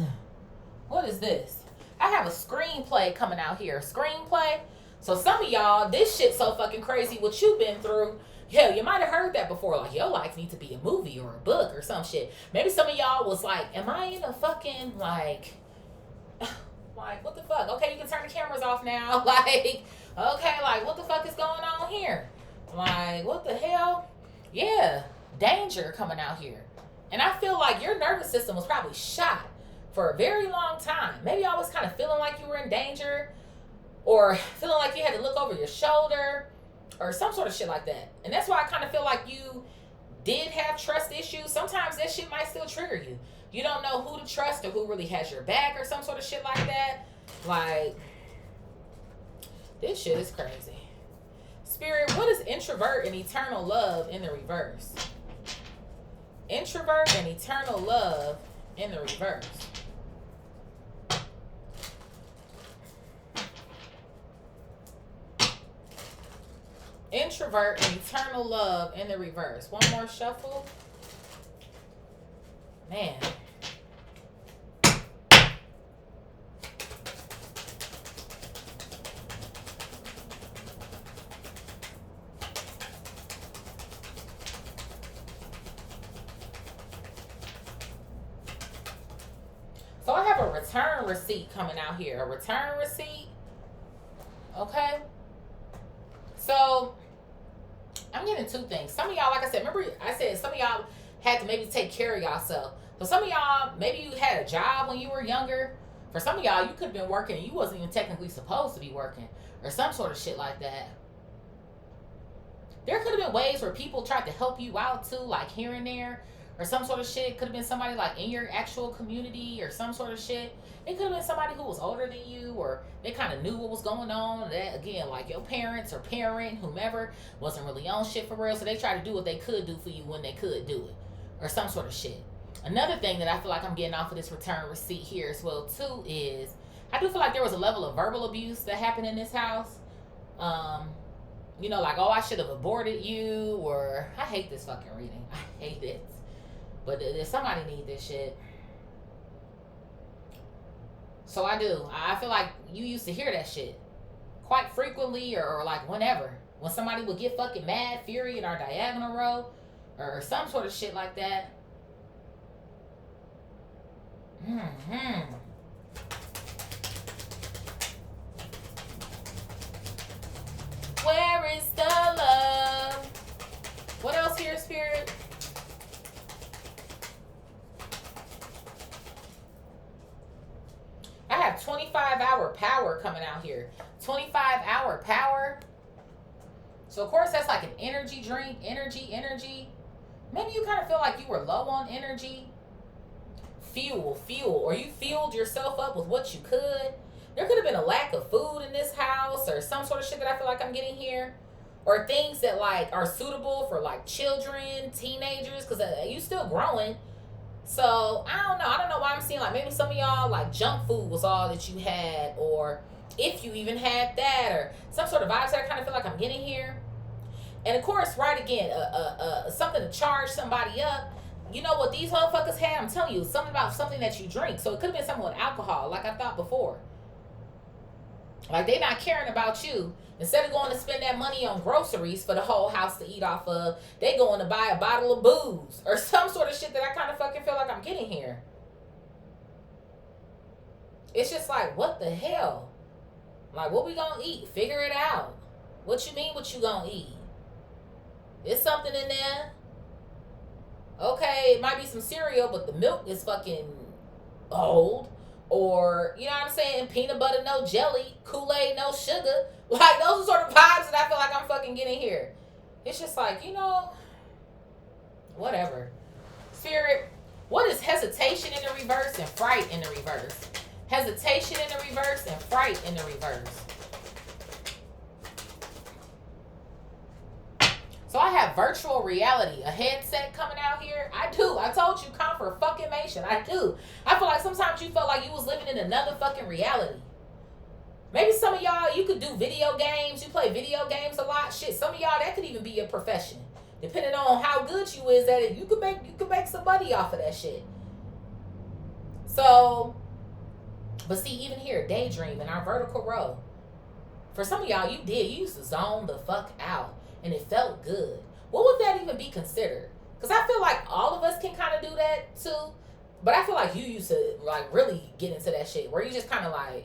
What is this? I have a screenplay coming out here. Screenplay? So some of y'all, this shit's so fucking crazy what you've been through. Hell, you might have heard that before. Like, your life needs to be a movie or a book or some shit. Maybe some of y'all was like, am I in a fucking, like, what the fuck? Okay, you can turn the cameras off now. Like, okay, like, what the fuck is going on here? Like, what the hell? Yeah, danger coming out here. And I feel like your nervous system was probably shot for a very long time. Maybe I was kind of feeling like you were in danger or feeling like you had to look over your shoulder or some sort of shit like that. And that's why I kind of feel like you did have trust issues. Sometimes that shit might still trigger you. You don't know who to trust or who really has your back or some sort of shit like that. Like, this shit is crazy. Spirit, what is introvert and eternal love in the reverse? Introvert and eternal love in the reverse. Introvert and eternal love in the reverse. One more shuffle. Man. So I have a return receipt coming out here. A return receipt. Okay. So I'm getting two things. Some of y'all, like I said, remember I said some of y'all had to maybe take care of yourself. For some of y'all, maybe you had a job when you were younger. For some of y'all, you could have been working and you wasn't even technically supposed to be working. Or some sort of shit like that. There could have been ways where people tried to help you out too, like here and there. Or some sort of shit. Could have been somebody like in your actual community or some sort of shit. It could have been somebody who was older than you, or they kind of knew what was going on. That, again, like your parents or parent, whomever, wasn't really on shit for real. So they tried to do what they could do for you when they could do it. Or some sort of shit. Another thing that I feel like I'm getting off of this return receipt here as well too is I do feel like there was a level of verbal abuse that happened in this house. You know, like, oh, I should have aborted you, or I hate this fucking reading. I hate it. But somebody need this shit. So I do. I feel like you used to hear that shit quite frequently, or like whenever. When somebody would get fucking mad, fury in our diagonal row, or some sort of shit like that. Where is the love? What else here, Spirit? I have 25-hour power coming out here. 25-hour power. So, of course, that's like an energy drink. Energy. Maybe you kind of feel like you were low on energy. Fuel. Or you fueled yourself up with what you could. There could have been a lack of food in this house, or some sort of shit that I feel like I'm getting here. Or things that, like, are suitable for, like, children, teenagers, because you still growing. So, I don't know. I don't know why I'm seeing, like, maybe some of y'all, like, junk food was all that you had, or if you even had that, or some sort of vibes that I kind of feel like I'm getting here. And, of course, right again, something to charge somebody up. You know what these motherfuckers had? I'm telling you, something about something that you drink. So, it could have been something with alcohol, like I thought before. Like, they not caring about you. Instead of going to spend that money on groceries for the whole house to eat off of, they going to buy a bottle of booze or some sort of shit that I kind of fucking feel like I'm getting here. It's just like, what the hell? Like, what we gonna eat? Figure it out. What you mean what you gonna eat? There's something in there. Okay, it might be some cereal, but the milk is fucking old. Or, you know what I'm saying? Peanut butter, no jelly. Kool-Aid, no sugar. Like, those are sort of vibes that I feel like I'm fucking getting here. It's just like, you know, whatever. Spirit, what is hesitation in the reverse and fright in the reverse? Hesitation in the reverse and fright in the reverse. So I have virtual reality, a headset coming out here. I do. I told you, confirmation. I do. I feel like sometimes you felt like you was living in another fucking reality. Maybe some of y'all, you could do video games. You play video games a lot. Shit, some of y'all, that could even be your profession. Depending on how good you is at it, you could make some money off of that shit. So, but see, even here, daydream in our vertical row. For some of y'all, you used to zone the fuck out. And it felt good. What would that even be considered? Because I feel like all of us can kind of do that too. But I feel like you used to like really get into that shit where you just kind of like,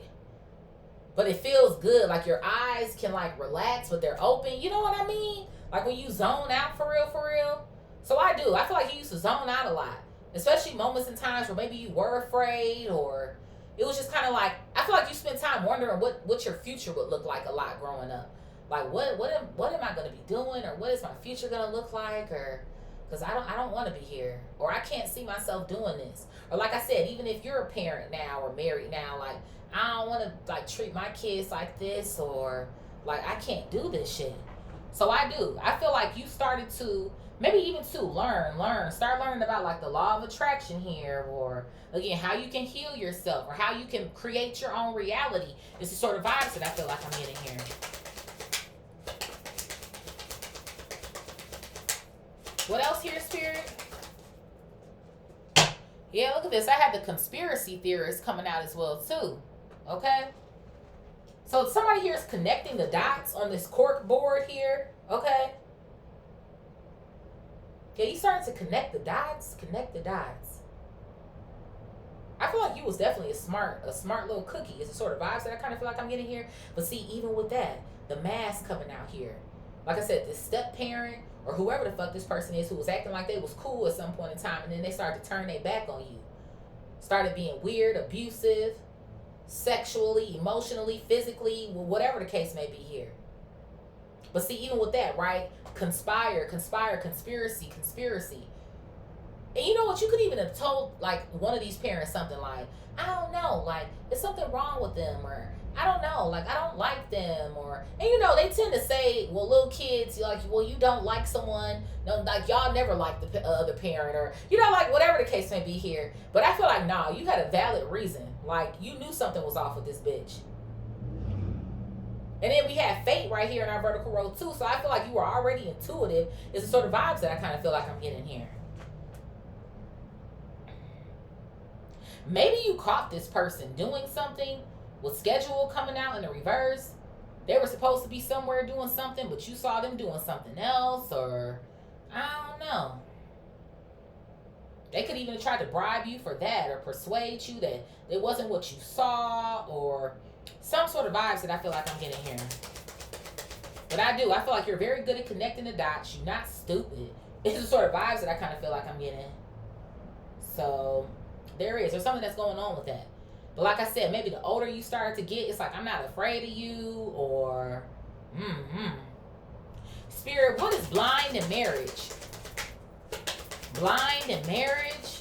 but it feels good. Like your eyes can like relax, but they're open. You know what I mean? Like when you zone out for real. So I do. I feel like you used to zone out a lot. Especially moments and times where maybe you were afraid, or it was just kind of like, I feel like you spent time wondering what your future would look like a lot growing up. Like, what am I going to be doing, or what is my future going to look like, or because I don't want to be here, or I can't see myself doing this. Or like I said, even if you're a parent now or married now, like, I don't want to like treat my kids like this, or like I can't do this shit. So I do. I feel like you started to maybe even to start learning about like the law of attraction here, or again, how you can heal yourself, or how you can create your own reality. It's the sort of vibes that I feel like I'm getting here. What else here, Spirit? Yeah, look at this. I had the conspiracy theorists coming out as well, too. Okay? So somebody here is connecting the dots on this cork board here. Okay? Yeah, you starting to connect the dots. I feel like you was definitely a smart little cookie. It's the sort of vibes that I kind of feel like I'm getting here. But see, even with that, the mask coming out here. Like I said, this step parent, or whoever the fuck this person is who was acting like they was cool at some point in time, and then they started to turn their back on you. Started being weird, abusive, sexually, emotionally, physically, whatever the case may be here. But see, even with that, right? Conspire, conspiracy. And you know what? You could even have told, like, one of these parents something like, I don't know, like, there's something wrong with them, or I don't know, like, I don't like them, or, and you know, they tend to say, well, little kids, like, well, you don't like someone, no, like, y'all never like the other parent, or, you know, like, whatever the case may be here. But I feel like, nah, you had a valid reason. Like, you knew something was off with this bitch. And then we have fate right here in our vertical row too, so I feel like you were already intuitive. It's the sort of vibes that I kind of feel like I'm getting here. Maybe you caught this person doing something with schedule coming out in the reverse. They were supposed to be somewhere doing something, but you saw them doing something else, or I don't know. They could even try to bribe you for that, or persuade you that it wasn't what you saw, or some sort of vibes that I feel like I'm getting here. But I feel like you're very good at connecting the dots. You're not stupid. It's the sort of vibes that I kind of feel like I'm getting. So there's something that's going on with that. But like I said, maybe the older you start to get, it's like, I'm not afraid of you, or Spirit, what is blind in marriage? Blind in marriage?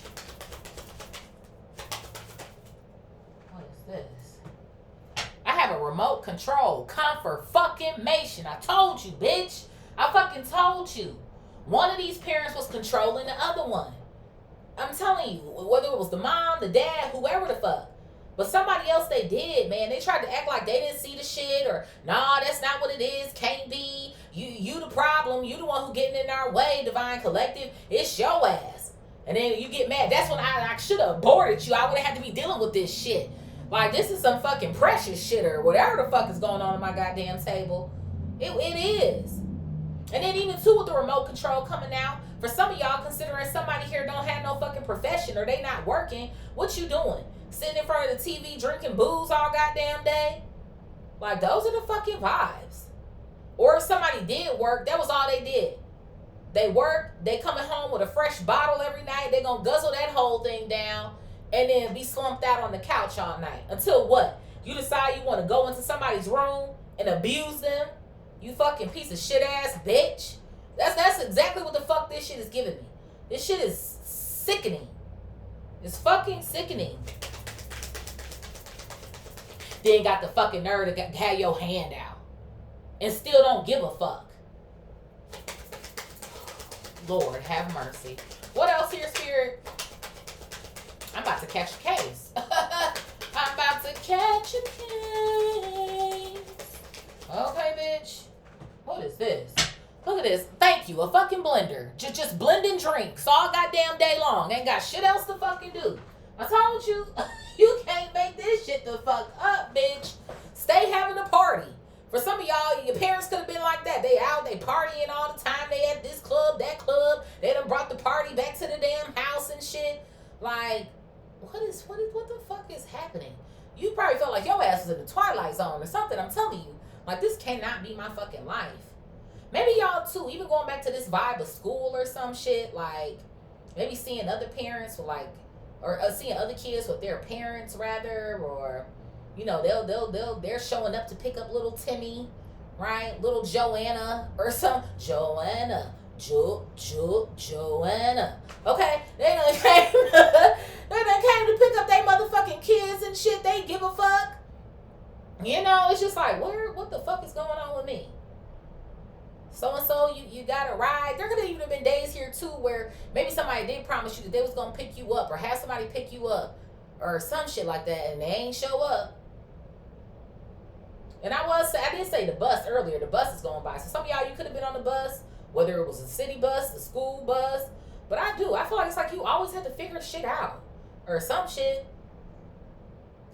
What is this? I have a remote control. Confirmation. I told you, bitch. I fucking told you. One of these parents was controlling the other one. I'm telling you, whether it was the mom, the dad, whoever the fuck. But somebody else they did, man. They tried to act like they didn't see the shit, or nah, that's not what it is. Can't be. You the problem. You the one who getting in our way, Divine Collective. It's your ass. And then you get mad. That's when I should have aborted you. I would have had to be dealing with this shit. Like, this is some fucking precious shit, or whatever the fuck is going on in my goddamn table. It is. And then even too with the remote control coming out, for some of y'all, considering somebody here don't have no fucking profession, or they not working, what you doing? Sitting in front of the TV drinking booze all goddamn day? Like, those are the fucking vibes. Or if somebody did work, that was all they did. They work, they coming home with a fresh bottle every night, they gonna guzzle that whole thing down, and then be slumped out on the couch all night. Until what? You decide you want to go into somebody's room and abuse them? You fucking piece of shit ass bitch. That's exactly what the fuck this shit is giving me. This shit is sickening. It's fucking sickening. Then got the fucking nerve to have your hand out and still don't give a fuck. Lord have mercy. What else here, Spirit? I'm about to catch a case. I'm about to catch a case. Okay, bitch. What is this? Look at this. Thank you. A fucking blender. Just blending drinks all goddamn day long. Ain't got shit else to fucking do. I told you. You can't make this shit the fuck up, bitch. Stay having a party. For some of y'all, your parents could have been like that. They out, they partying all the time. They at this club, that club. They done brought the party back to the damn house and shit. Like, what the fuck is happening? You probably felt like your ass was in the Twilight Zone or something. I'm telling you. Like, this cannot be my fucking life. Maybe y'all too, even going back to this vibe of school or some shit, like maybe seeing other parents with like, or seeing other kids with their parents rather, or you know, they're showing up to pick up little Timmy, right? Little Joanna or some Joanna. Okay, they done came to pick up their motherfucking kids and shit. They give a fuck. You know, it's just like, what the fuck is going on with me? So-and-so, you got a ride. There could have even been days here, too, where maybe somebody did promise you that they was going to pick you up or have somebody pick you up or some shit like that, and they ain't show up. And I did say the bus earlier. The bus is going by. So some of y'all, you could have been on the bus, whether it was a city bus, a school bus. But I feel like it's like you always have to figure shit out or some shit.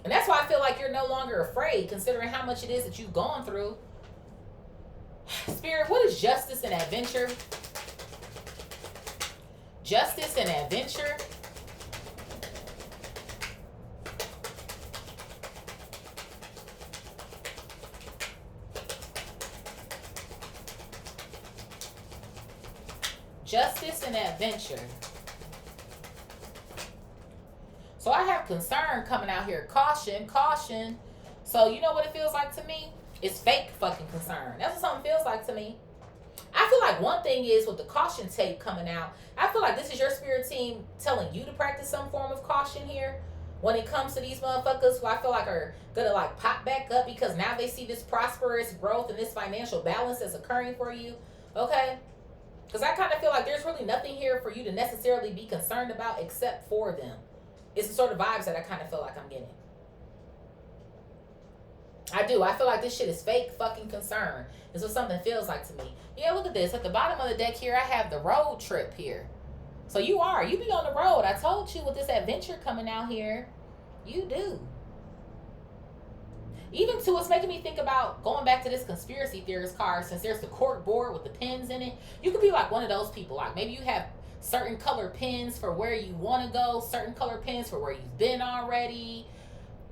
And that's why I feel like you're no longer afraid, considering how much it is that you've gone through. Spirit, what is justice and adventure? Justice and adventure. Justice and adventure. So I have concern coming out here. Caution, caution. So you know what it feels like to me? It's fake fucking concern. That's what something feels like to me. I feel like one thing is with the caution tape coming out, I feel like this is your spirit team telling you to practice some form of caution here when it comes to these motherfuckers who I feel like are gonna like pop back up because now they see this prosperous growth and this financial balance that's occurring for you. Okay? Because I kind of feel like there's really nothing here for you to necessarily be concerned about except for them. It's the sort of vibes that I kind of feel like I'm getting. I do. I feel like this shit is fake fucking concern. It's what something feels like to me. Yeah, look at this. At the bottom of the deck here, I have the road trip here. So you be on the road. I told you with this adventure coming out here, you do. Even too, it's making me think about going back to this conspiracy theorist card, since there's the cork board with the pins in it. You could be like one of those people. Like maybe you have certain color pins for where you want to go, certain color pins for where you've been already.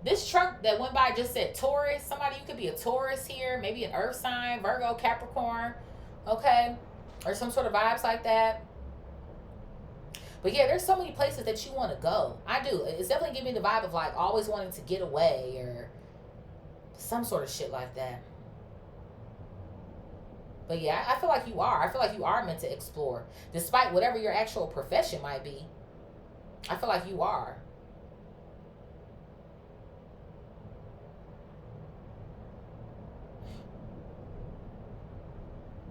This truck that went by just said Taurus. Somebody, you could be a Taurus here, maybe an earth sign, Virgo, Capricorn, okay? Or some sort of vibes like that. But yeah, there's so many places that you want to go. I do. It's definitely giving me the vibe of like always wanting to get away or some sort of shit like that. But yeah, I feel like you are. I feel like you are meant to explore. Despite whatever your actual profession might be, I feel like you are.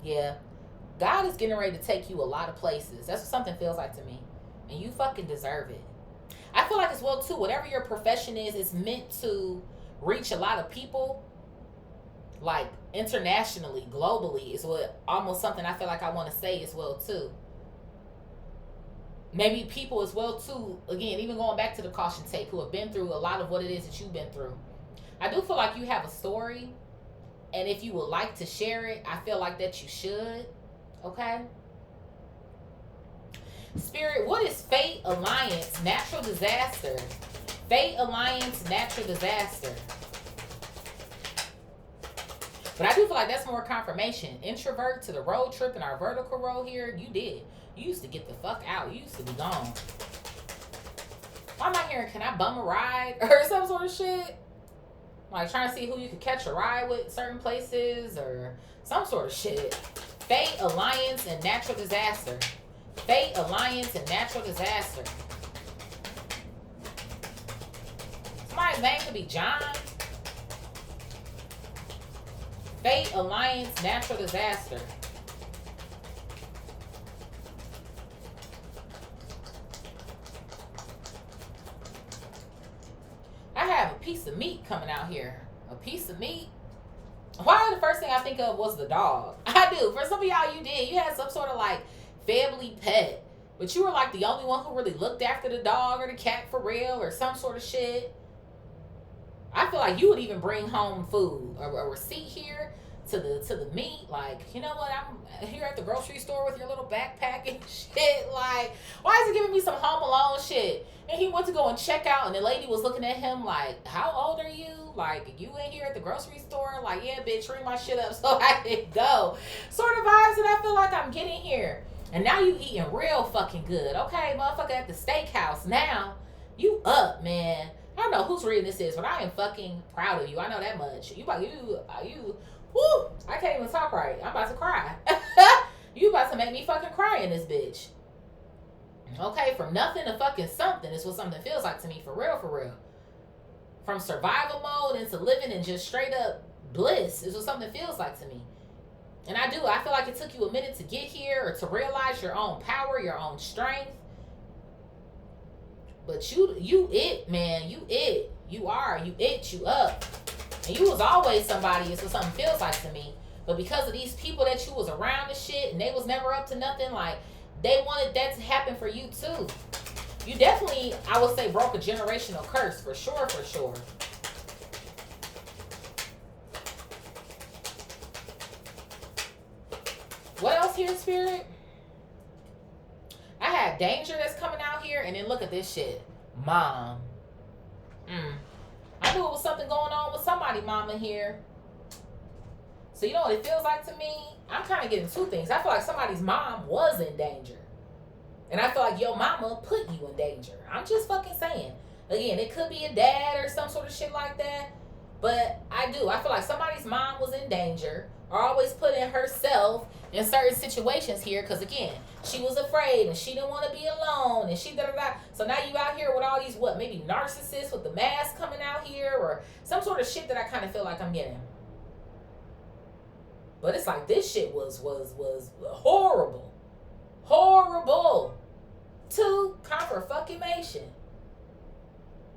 Yeah. God is getting ready to take you a lot of places. That's what something feels like to me. And you fucking deserve it. I feel like as well, too, whatever your profession is, it's meant to reach a lot of people. Like, internationally, globally, is what almost something I feel like I want to say as well, too. Maybe people as well, too, again, even going back to the caution tape, who have been through a lot of what it is that you've been through. I do feel like you have a story. And if you would like to share it, I feel like that you should. Okay? Spirit, what is fate, alliance, natural disaster? Fate, alliance, natural disaster. But I do feel like that's more confirmation. Introvert to the road trip in our vertical row here. You did. You used to get the fuck out. You used to be gone. Why am I hearing, can I bum a ride? Or some sort of shit? Like trying to see who you could catch a ride with certain places or some sort of shit. Fate, alliance, and natural disaster. Fate, alliance, and natural disaster. Somebody's name could be John. Fate, alliance, natural disaster. I have a piece of meat coming out here. A piece of meat. Why the first thing I think of was the dog? I do. For some of y'all, you did. You had some sort of like family pet. But you were like the only one who really looked after the dog or the cat for real or some sort of shit. I feel like you would even bring home food. A receipt here to the meat. Like, you know what? I'm here at the grocery store with your little backpack and shit. Like, why is he giving me some Home Alone shit? And he went to go and check out, and the lady was looking at him like, how old are you? Like, you in here at the grocery store? Like, yeah, bitch, ring my shit up so I can go. Sort of vibes that I feel like I'm getting here. And now you eating real fucking good. Okay, motherfucker, at the steakhouse. Now, you up, man. I don't know whose reading this is, but I am fucking proud of you. I know that much. You, whoo, I can't even talk right. I'm about to cry. You about to make me fucking cry in this bitch. Okay, from nothing to fucking something is what something feels like to me, for real, for real. From survival mode into living in just straight up bliss is what something feels like to me. And I feel like it took you a minute to get here or to realize your own power, your own strength. But you it, man. You it. You are. You it. You up. And you was always somebody is what something feels like to me. But because of these people that you was around and shit, and they was never up to nothing, like, they wanted that to happen for you too. You definitely, I would say, broke a generational curse. For sure, for sure. What else here, Spirit? I had danger that's coming out here, and then look at this shit. Mom. I knew it was something going on with somebody mama here. So you know what it feels like to me? I'm kind of getting two things. I feel like somebody's mom was in danger. And I feel like your mama put you in danger. I'm just fucking saying. Again, it could be a dad or some sort of shit like that. But I feel like somebody's mom was in danger, or always putting herself in certain situations here. Because again, she was afraid and she didn't want to be alone. And she da-da-da. So now you out here with all these, maybe narcissists with the mask coming out here. Or some sort of shit that I kind of feel like I'm getting. But it's like this shit was horrible. Horrible. To confirmation.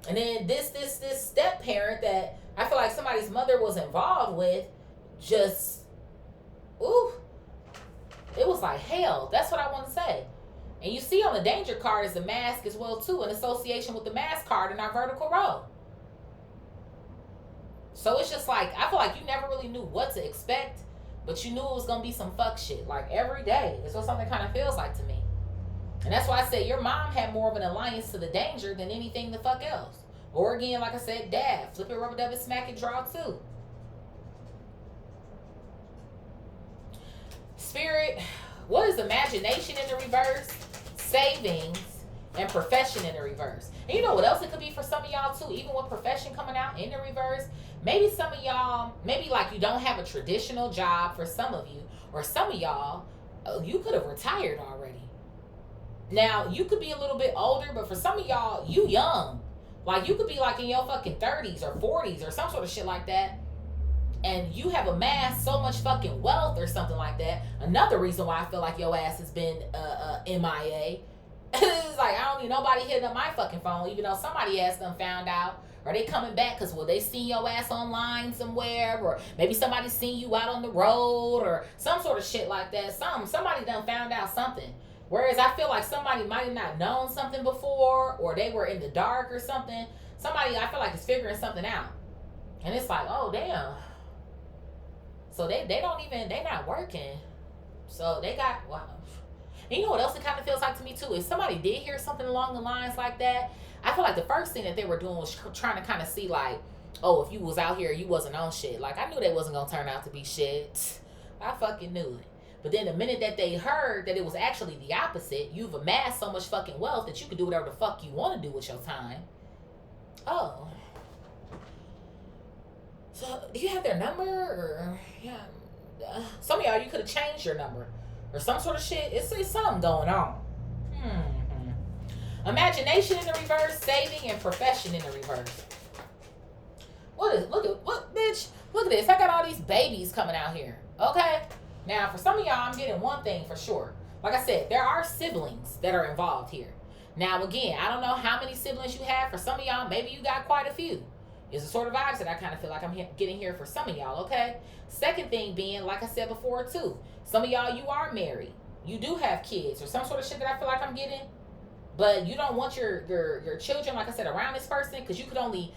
And then this step parent that I feel like somebody's mother was involved with, just, ooh, it was like hell. That's what I want to say. And you see on the danger card is the mask as well too, in association with the mask card in our vertical row. So it's just like, I feel like you never really knew what to expect, but you knew it was going to be some fuck shit. Like every day. That's what something kind of feels like to me. And that's why I say your mom had more of an alliance to the danger than anything the fuck else. Or again, like I said, dad. Flip it, rubber, dub it, smack it, draw too. Spirit, what is imagination in the reverse? Savings and profession in the reverse. And you know what else it could be for some of y'all too? Even with profession coming out in the reverse. Maybe some of y'all, maybe like you don't have a traditional job for some of you. Or some of y'all, you could have retired already. Now, you could be a little bit older, but for some of y'all, you young. Like, you could be like in your fucking 30s or 40s or some sort of shit like that. And you have amassed so much fucking wealth or something like that. Another reason why I feel like your ass has been MIA. It's like, I don't need nobody hitting up my fucking phone, even though somebody ass done found out. Are they coming back? Because, they seen your ass online somewhere? Or maybe somebody seen you out on the road or some sort of shit like that. Somebody done found out something. Whereas I feel like somebody might have not known something before, or they were in the dark or something. Somebody, I feel like, is figuring something out. And it's like, oh, damn. So they don't even, they not working. So they got, wow. And you know what else it kind of feels like to me too? If somebody did hear something along the lines like that, I feel like the first thing that they were doing was trying to kind of see like, oh, if you was out here, you wasn't on shit. Like, I knew they wasn't going to turn out to be shit. I fucking knew it. But then the minute that they heard that it was actually the opposite, you've amassed so much fucking wealth that you can do whatever the fuck you want to do with your time. Oh. So, do you have their number? Or, yeah. Some of y'all, you could have changed your number. Or some sort of shit. It's something going on. Imagination in the reverse, saving, and profession in the reverse. Bitch, look at this. I got all these babies coming out here. Okay? Now, for some of y'all, I'm getting one thing for sure. Like I said, there are siblings that are involved here. Now, again, I don't know how many siblings you have. For some of y'all, maybe you got quite a few. It's the sort of vibes that I kind of feel like I'm getting here for some of y'all, okay? Second thing being, like I said before, too. Some of y'all, you are married. You do have kids or some sort of shit that I feel like I'm getting. But you don't want your children, like I said, around this person because you could only...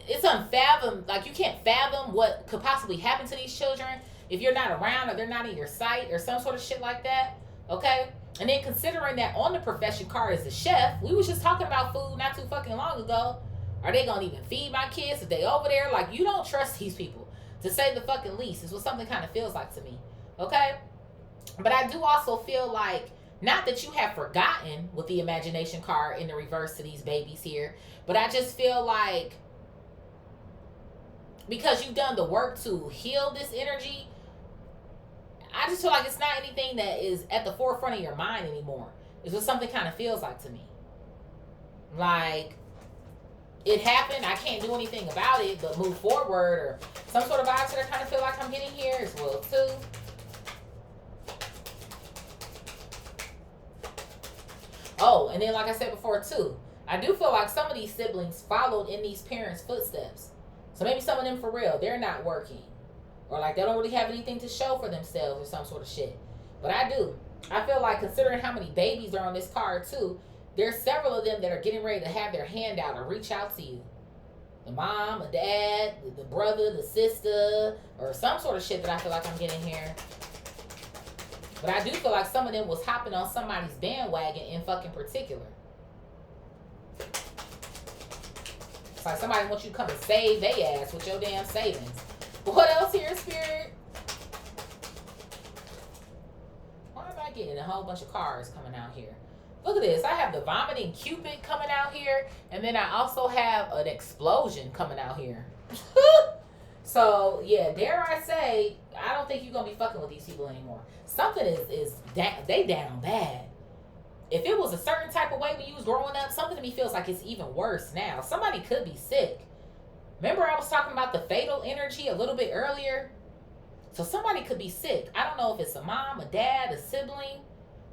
it's unfathom. Like, you can't fathom what could possibly happen to these children if you're not around or they're not in your sight or some sort of shit like that, okay? And then considering that on the profession card is a chef, we was just talking about food not too fucking long ago. Are they gonna even feed my kids if they over there? Like, you don't trust these people, to say the fucking least, is what something kind of feels like to me, okay? But I do also feel like, not that you have forgotten with the imagination card in the reverse to these babies here, but I just feel like because you've done the work to heal this energy, I just feel like it's not anything that is at the forefront of your mind anymore. It's what something kind of feels like to me. Like, it happened, I can't do anything about it, but move forward, or some sort of vibes that I kind of feel like I'm getting here as well, too. Oh, and then like I said before, too, I do feel like some of these siblings followed in these parents' footsteps. So maybe some of them, for real, they're not working. Or like they don't really have anything to show for themselves or some sort of shit. But I do. I feel like considering how many babies are on this card too, there's several of them that are getting ready to have their hand out or reach out to you. The mom, the dad, the brother, the sister, or some sort of shit that I feel like I'm getting here. But I do feel like some of them was hopping on somebody's bandwagon in fucking particular. It's like somebody wants you to come and save their ass with your damn savings. What else here, Spirit? Why am I I getting? A whole bunch of cars coming out here. Look at this. I have the vomiting Cupid coming out here. And then I also have an explosion coming out here. So, yeah, dare I say, I don't think you're going to be fucking with these people anymore. Something is down, they down bad. If it was a certain type of way when you was growing up, something to me feels like it's even worse now. Somebody could be sick. Remember I was talking about the fatal energy a little bit earlier? So somebody could be sick. I don't know if it's a mom, a dad, a sibling,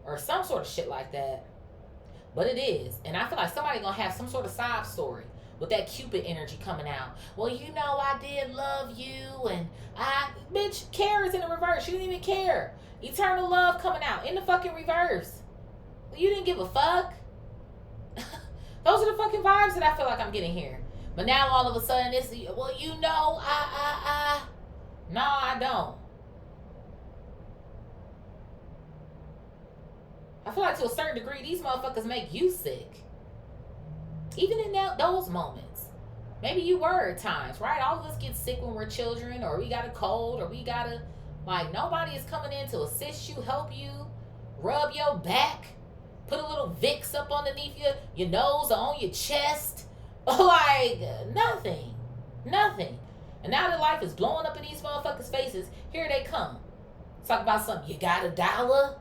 or some sort of shit like that. But it is. And I feel like somebody going to have some sort of sob story with that Cupid energy coming out. Well, you know, I did love you, and bitch, care is in the reverse. You didn't even care. Eternal love coming out in the fucking reverse. You didn't give a fuck. Those are the fucking vibes that I feel like I'm getting here. But now all of a sudden it's, well, you know, no, I don't. I feel like to a certain degree, these motherfuckers make you sick. Even in those moments. Maybe you were at times, right? All of us get sick when we're children, or we got a cold, or we got a, like, nobody is coming in to assist you, help you, rub your back, put a little Vicks up underneath your nose or on your chest. Like, nothing. Nothing. And now that life is blowing up in these motherfuckers' faces, here they come. Talk about something. You got $1?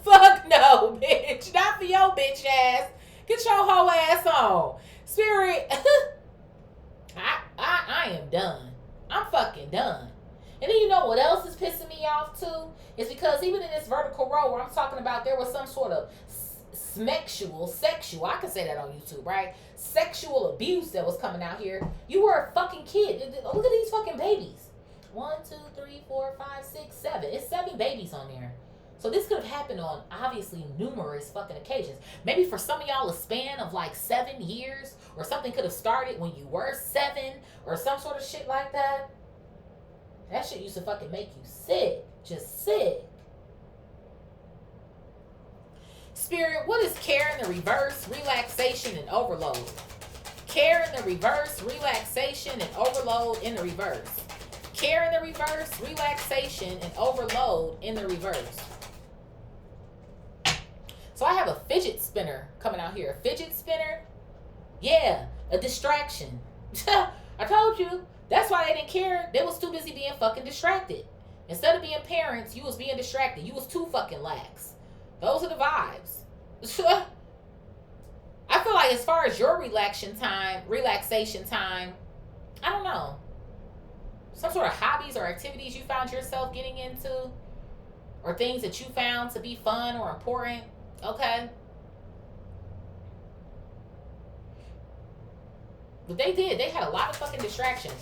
Fuck no, bitch. Not for your bitch ass. Get your whole ass on. Spirit, I am done. I'm fucking done. And then you know what else is pissing me off too? It's because even in this vertical row where I'm talking about there was some sort of sexual, I can say that on YouTube, right? Sexual abuse that was coming out here. You were a fucking kid. Look at these fucking babies. 1, 2, 3, 4, 5, 6, 7. It's 7 babies on there. So this could have happened on obviously numerous fucking occasions. Maybe for some of y'all a span of like 7 years, or something could have started when you were 7 or some sort of shit like that. That shit used to fucking make you sick. Just sick. Spirit, what is care in the reverse, relaxation, and overload? Care in the reverse, relaxation, and overload in the reverse. Care in the reverse, relaxation, and overload in the reverse. So I have a fidget spinner coming out here. A fidget spinner? Yeah, a distraction. I told you. That's why they didn't care. They was too busy being fucking distracted. Instead of being parents, you was being distracted. You was too fucking lax. Those are the vibes. I feel like as far as your relaxation time, I don't know. Some sort of hobbies or activities you found yourself getting into, or things that you found to be fun or important. Okay. But they did. They had a lot of fucking distractions.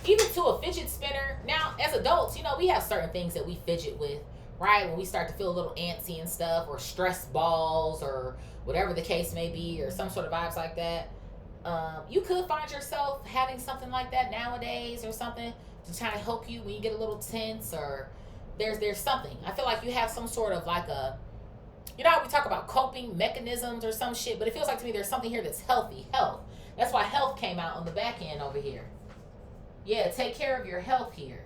Even to a fidget spinner. Now, as adults, you know, we have certain things that we fidget with, right? When we start to feel a little antsy and stuff, or stress balls, or whatever the case may be, or some sort of vibes like that. You could find yourself having something like that nowadays, or something to try to help you when you get a little tense, or there's something. I feel like you have some sort of like a, you know how we talk about coping mechanisms or some shit, but it feels like to me there's something here that's healthy. Health. That's why health came out on the back end over here. Yeah, take care of your health here.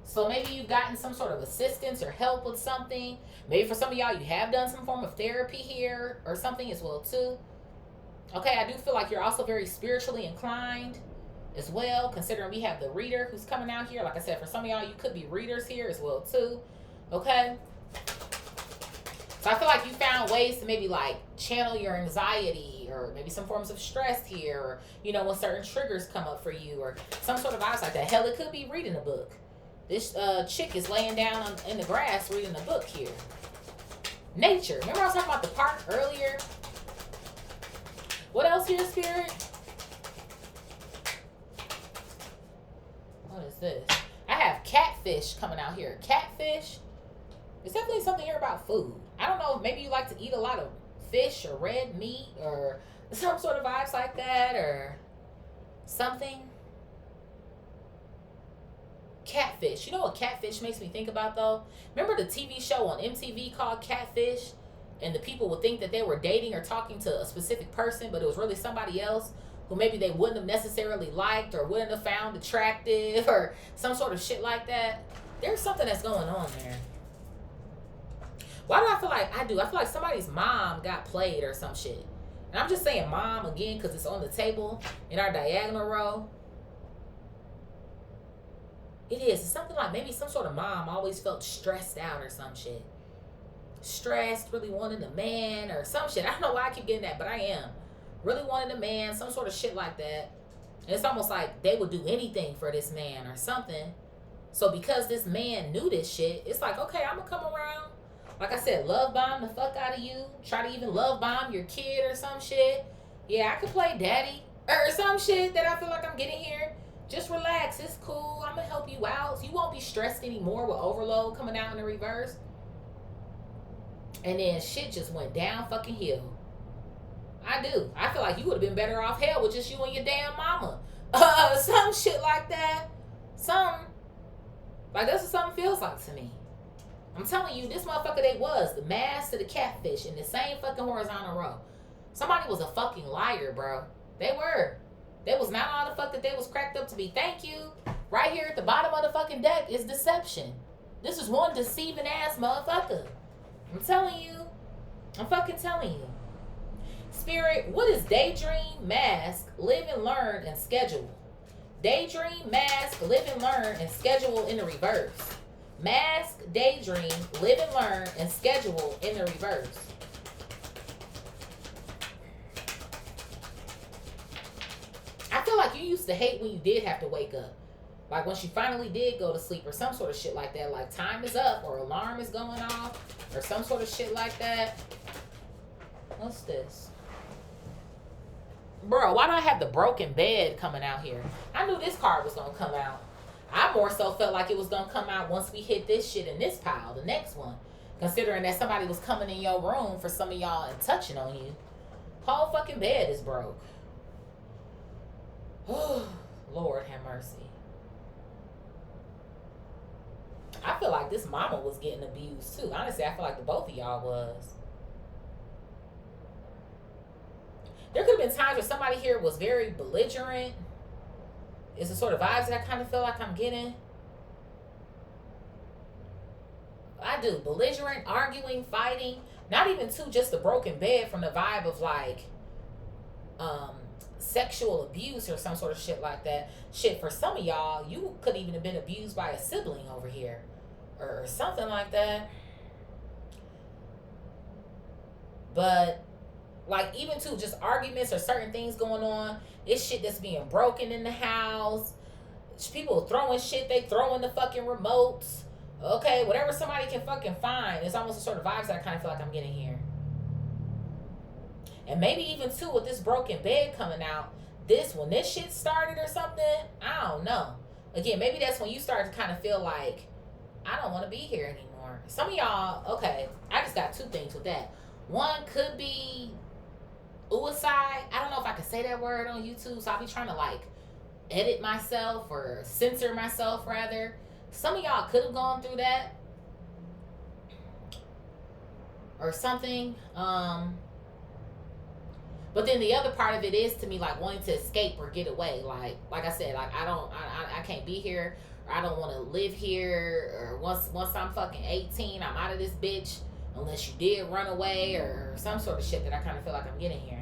So maybe you've gotten some sort of assistance or help with something. Maybe for some of y'all, you have done some form of therapy here or something as well too. Okay, I do feel like you're also very spiritually inclined as well, considering we have the reader who's coming out here. Like I said, for some of y'all, you could be readers here as well too. Okay? So I feel like you found ways to maybe like channel your anxiety, or maybe some forms of stress here, or, you know, when certain triggers come up for you, or some sort of vibes like that. Hell, it could be reading a book. This chick is laying down in the grass reading a book here. Nature. Remember I was talking about the park earlier? What else here, Spirit? What is this? I have catfish coming out here. Catfish? There's definitely something here about food. I don't know, maybe you like to eat a lot of fish or red meat or some sort of vibes like that or something. Catfish. You know what catfish makes me think about though? Remember the TV show on MTV called Catfish? And the people would think that they were dating or talking to a specific person, but it was really somebody else who maybe they wouldn't have necessarily liked or wouldn't have found attractive or some sort of shit like that. There's something that's going on there. Why do I feel like I do? I feel like somebody's mom got played or some shit. And I'm just saying mom again because it's on the table in our diagonal row. It is. It's something like maybe some sort of mom always felt stressed out or some shit. Stressed, really wanted a man or some shit. I don't know why I keep getting that, but I am. Really wanted a man, some sort of shit like that. And it's almost like they would do anything for this man or something. So because this man knew this shit, it's like, okay, I'm going to come around. Like I said, love bomb the fuck out of you. Try to even love bomb your kid or some shit. Yeah, I could play daddy or some shit that I feel like I'm getting here. Just relax. It's cool. I'm going to help you out. So you won't be stressed anymore with overload coming out in the reverse. And then shit just went down fucking hill. I do. I feel like you would have been better off hell with just you and your damn mama. Some shit like that. Like that's what something feels like to me. I'm telling you, this motherfucker they was. The mask to the catfish in the same fucking horizontal row. Somebody was a fucking liar, bro. They were. They was not all the fuck that they was cracked up to be. Thank you. Right here at the bottom of the fucking deck is deception. This is one deceiving ass motherfucker. I'm telling you. I'm fucking telling you. Spirit, what is daydream, mask, live and learn, and schedule? Daydream, mask, live and learn, and schedule in the reverse. Mask, daydream, live and learn, and schedule in the reverse. I feel like you used to hate when you did have to wake up. Like when she finally did go to sleep or some sort of shit like that. Like time is up or alarm is going off or some sort of shit like that. What's this? Bro, why do I have the broken bed coming out here? I knew this card was going to come out. I more so felt like it was going to come out once we hit this shit in this pile, the next one. Considering that somebody was coming in your room for some of y'all and touching on you. Whole fucking bed is broke. Lord have mercy. I feel like this mama was getting abused too. Honestly, I feel like the both of y'all was. There could have been times where somebody here was very belligerent. It's the sort of vibes that I kind of feel like I'm getting. I do. Belligerent, arguing, fighting. Not even to just the broken bed from the vibe of like sexual abuse or some sort of shit like that. Shit, for some of y'all, you could even have been abused by a sibling over here. Or something like that. But like even to just arguments or certain things going on, it's shit that's being broken in the house. People throwing shit, they throwing the fucking remotes. Okay, whatever somebody can fucking find. It's almost the sort of vibes that I kind of feel like I'm getting here. And maybe even too with this broken bed coming out, when this shit started or something, I don't know. Again, maybe that's when you start to kind of feel like, I don't want to be here anymore. Some of y'all, okay, I just got two things with that. One could be suicide. I don't know if I can say that word on YouTube, so I'll be trying to like edit myself or censor myself rather. Some of y'all could have gone through that or something. But then the other part of it is to me like wanting to escape or get away. Like I said, like I can't be here, or I don't want to live here, or once I'm fucking 18, I'm out of this bitch. Unless you did run away or some sort of shit that I kind of feel like I'm getting here.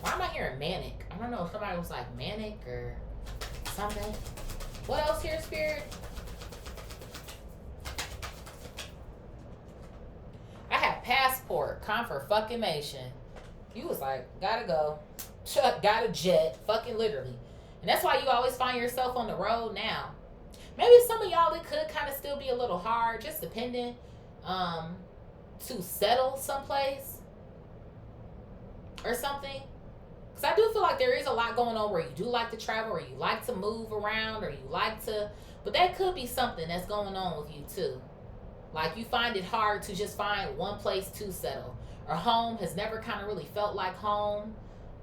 Why am I hearing manic? I don't know if somebody was like manic or something. What else here, Spirit? I have passport, confirmation. You was like, gotta go. Got a jet, fucking literally. And that's why you always find yourself on the road now. Maybe some of y'all, it could kind of still be a little hard, just depending to settle someplace or something. Because I do feel like there is a lot going on where you do like to travel, or you like to move around, or you like to, but that could be something that's going on with you too. Like you find it hard to just find one place to settle, or home has never kind of really felt like home.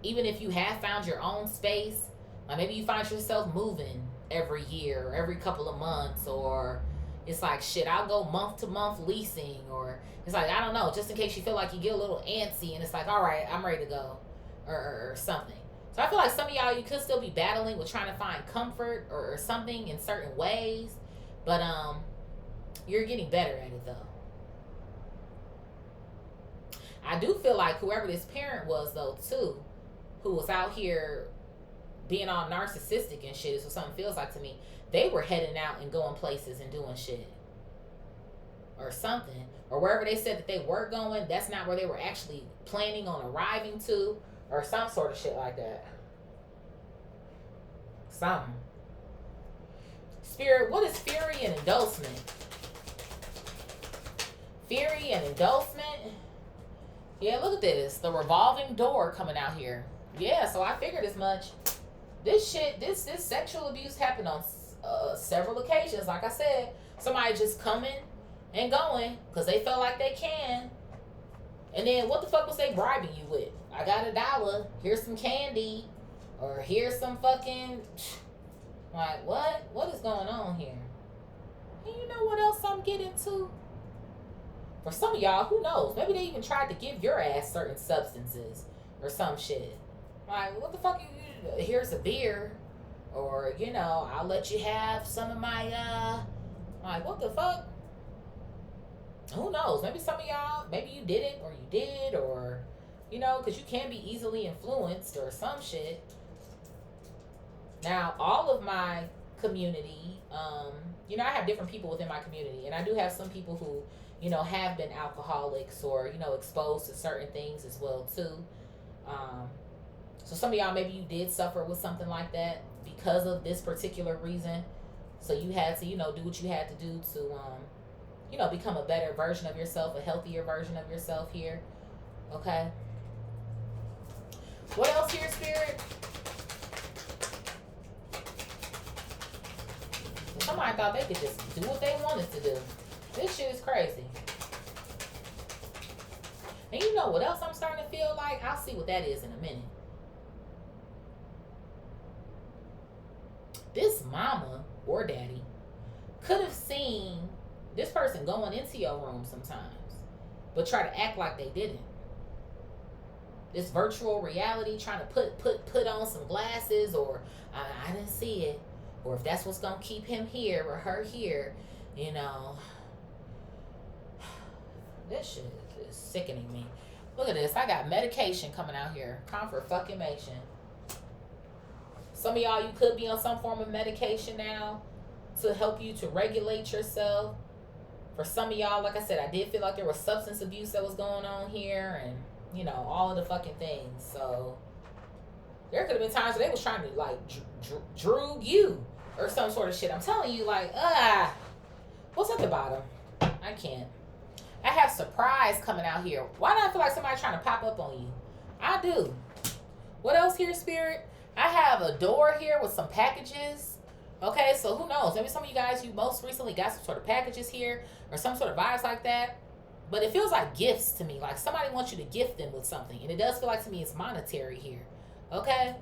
Even if you have found your own space, like maybe you find yourself moving every year or every couple of months, or it's like, shit, I'll go month to month leasing, or it's like, I don't know, just in case you feel like you get a little antsy and it's like, all right, I'm ready to go, or something. So I feel like some of y'all, you could still be battling with trying to find comfort or something in certain ways, but you're getting better at it though. I do feel like whoever this parent was though too, who was out here being all narcissistic and shit, is what something feels like to me. They were heading out and going places and doing shit or something, or wherever they said that they were going, that's not where they were actually planning on arriving to, or some sort of shit like that. Something. Spirit, what is fury and endorsement? Fury and endorsement. Yeah, look at this. The revolving door coming out here. Yeah, so I figured as much. This shit, this sexual abuse happened on several occasions. Like I said, somebody just coming and going because they felt like they can. And then what the fuck was they bribing you with? I got $1. Here's some candy. Or here's some fucking... Like, what? What is going on here? And you know what else I'm getting to? For some of y'all, who knows? Maybe they even tried to give your ass certain substances or some shit. Like, what the fuck? Here's a beer. Or, you know, I'll let you have some of my, like, what the fuck? Who knows? Maybe some of y'all, maybe you did it, or you did, or, you know, because you can be easily influenced or some shit. Now, all of my community, you know, I have different people within my community, and I do have some people who, you know, have been alcoholics or, you know, exposed to certain things as well, too. So some of y'all, maybe you did suffer with something like that because of this particular reason. So you had to, you know, do what you had to do to, you know, become a better version of yourself, a healthier version of yourself here. Okay. What else here, Spirit? Somebody thought they could just do what they wanted to do. This shit is crazy. And you know what else I'm starting to feel like? I'll see what that is in a minute. This mama or daddy could have seen this person going into your room sometimes, but try to act like they didn't. This virtual reality, trying to put on some glasses, or I didn't see it, or if that's what's gonna keep him here or her here, you know. This shit is sickening me. Look at this. I got medication coming out here. Comfort fucking mation. Some of y'all, you could be on some form of medication now to help you to regulate yourself. For some of y'all, like I said, I did feel like there was substance abuse that was going on here, and, you know, all of the fucking things. So there could have been times where they was trying to, like, droog you or some sort of shit. I'm telling you, like, what's at the bottom? I can't. I have surprise coming out here. Why do I feel like somebody trying to pop up on you? I do. What else here, Spirit? I have a door here with some packages. Okay, so who knows? Maybe some of you guys, you most recently got some sort of packages here or some sort of vibes like that. But it feels like gifts to me. Like somebody wants you to gift them with something. And it does feel like to me it's monetary here. Okay?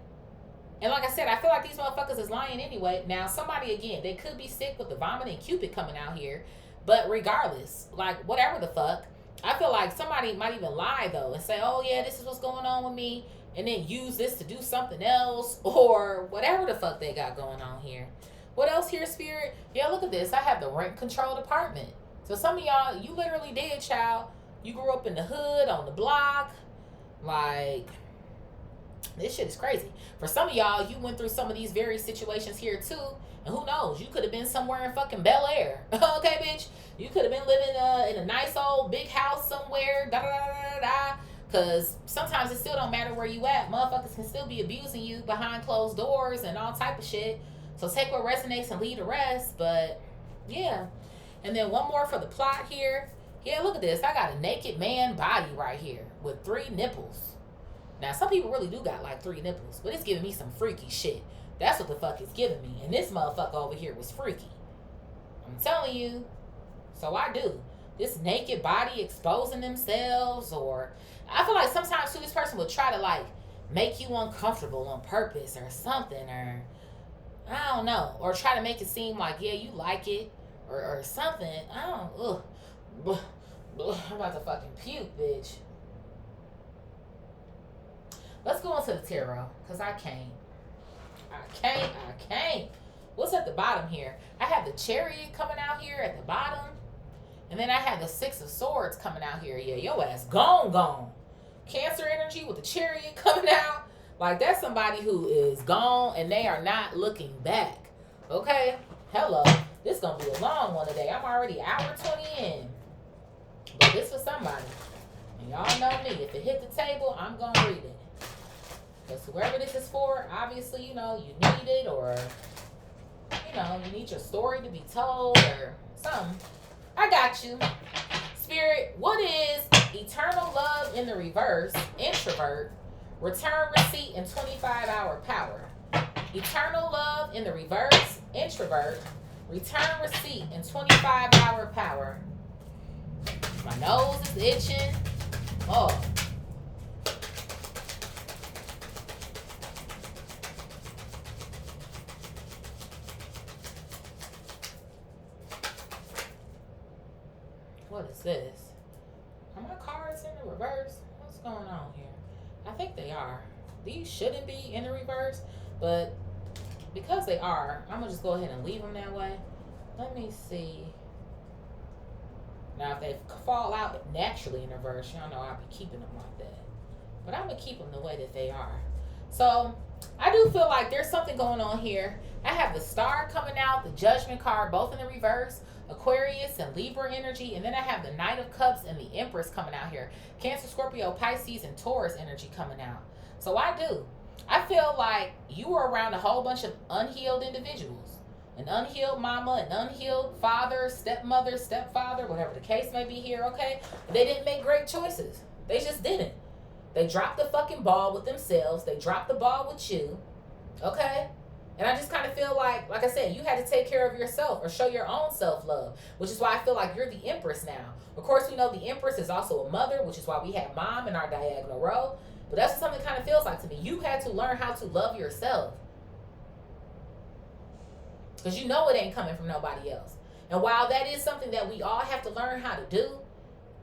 And like I said, I feel like these motherfuckers is lying anyway. Now, somebody, again, they could be sick with the vomiting Cupid coming out here. But regardless, like whatever the fuck, I feel like somebody might even lie though and say, oh yeah, this is what's going on with me. And then use this to do something else or whatever the fuck they got going on here. What else here, Spirit? Yeah, look at this. I have the rent control department. So some of y'all, you literally did, child. You grew up in the hood, on the block. Like, this shit is crazy. For some of y'all, you went through some of these very situations here too. And who knows? You could have been somewhere in fucking Bel Air. Okay, bitch? You could have been living in a nice old big house somewhere. Da-da-da-da-da-da. Because sometimes it still don't matter where you at. Motherfuckers can still be abusing you behind closed doors and all type of shit. So take what resonates and leave the rest. But, yeah. And then one more for the plot here. Yeah, look at this. I got a naked man body right here with 3 nipples. Now, some people really do got like 3 nipples. But it's giving me some freaky shit. That's what the fuck it's giving me. And this motherfucker over here was freaky. I'm telling you. So I do. This naked body exposing themselves, or I feel like sometimes too this person will try to like make you uncomfortable on purpose or something, or I don't know, or try to make it seem like yeah you like it or something. I don't. I'm about to fucking puke, bitch. Let's go into the tarot, because I can't. What's at the bottom here? I have the Chariot coming out here at the bottom. And then I have the Six of Swords coming out here. Yeah, your ass gone. Cancer energy with the Chariot coming out. Like, that's somebody who is gone and they are not looking back. Okay? Hello. This is going to be a long one today. I'm already hour 20 in. But this for somebody. And y'all know me. If it hit the table, I'm going to read it. Because whoever this is for, obviously, you know, you need it, or, you know, you need your story to be told or something. I got you. Spirit, what is eternal love in the reverse, introvert, return receipt, and 25-hour power? Eternal love in the reverse, introvert, return receipt, and 25-hour power. My nose is itching. Oh. What is this? Are my cards in the reverse? What's going on here? I think they are. These shouldn't be in the reverse, but because they are, I'm gonna just go ahead and leave them that way. Let me see. Now, if they fall out naturally in reverse, y'all know I'll be keeping them like that. But I'm gonna keep them the way that they are. So I do feel like there's something going on here. I have the Star coming out, the Judgment card, both in the reverse, Aquarius and Libra energy, and then I have the Knight of Cups and the Empress coming out here. Cancer, Scorpio, Pisces, and Taurus energy coming out. So I feel like you were around a whole bunch of unhealed individuals. An unhealed mama, an unhealed father, stepmother, stepfather, whatever the case may be here, okay? They didn't make great choices. They just didn't. They dropped the fucking ball with themselves. They dropped the ball with you, okay? And I just kind of feel like I said, you had to take care of yourself or show your own self-love, which is why I feel like you're the Empress now. Of course, we know the Empress is also a mother, which is why we have mom in our diagonal row. But that's what something kind of feels like to me. You had to learn how to love yourself. Because you know it ain't coming from nobody else. And while that is something that we all have to learn how to do,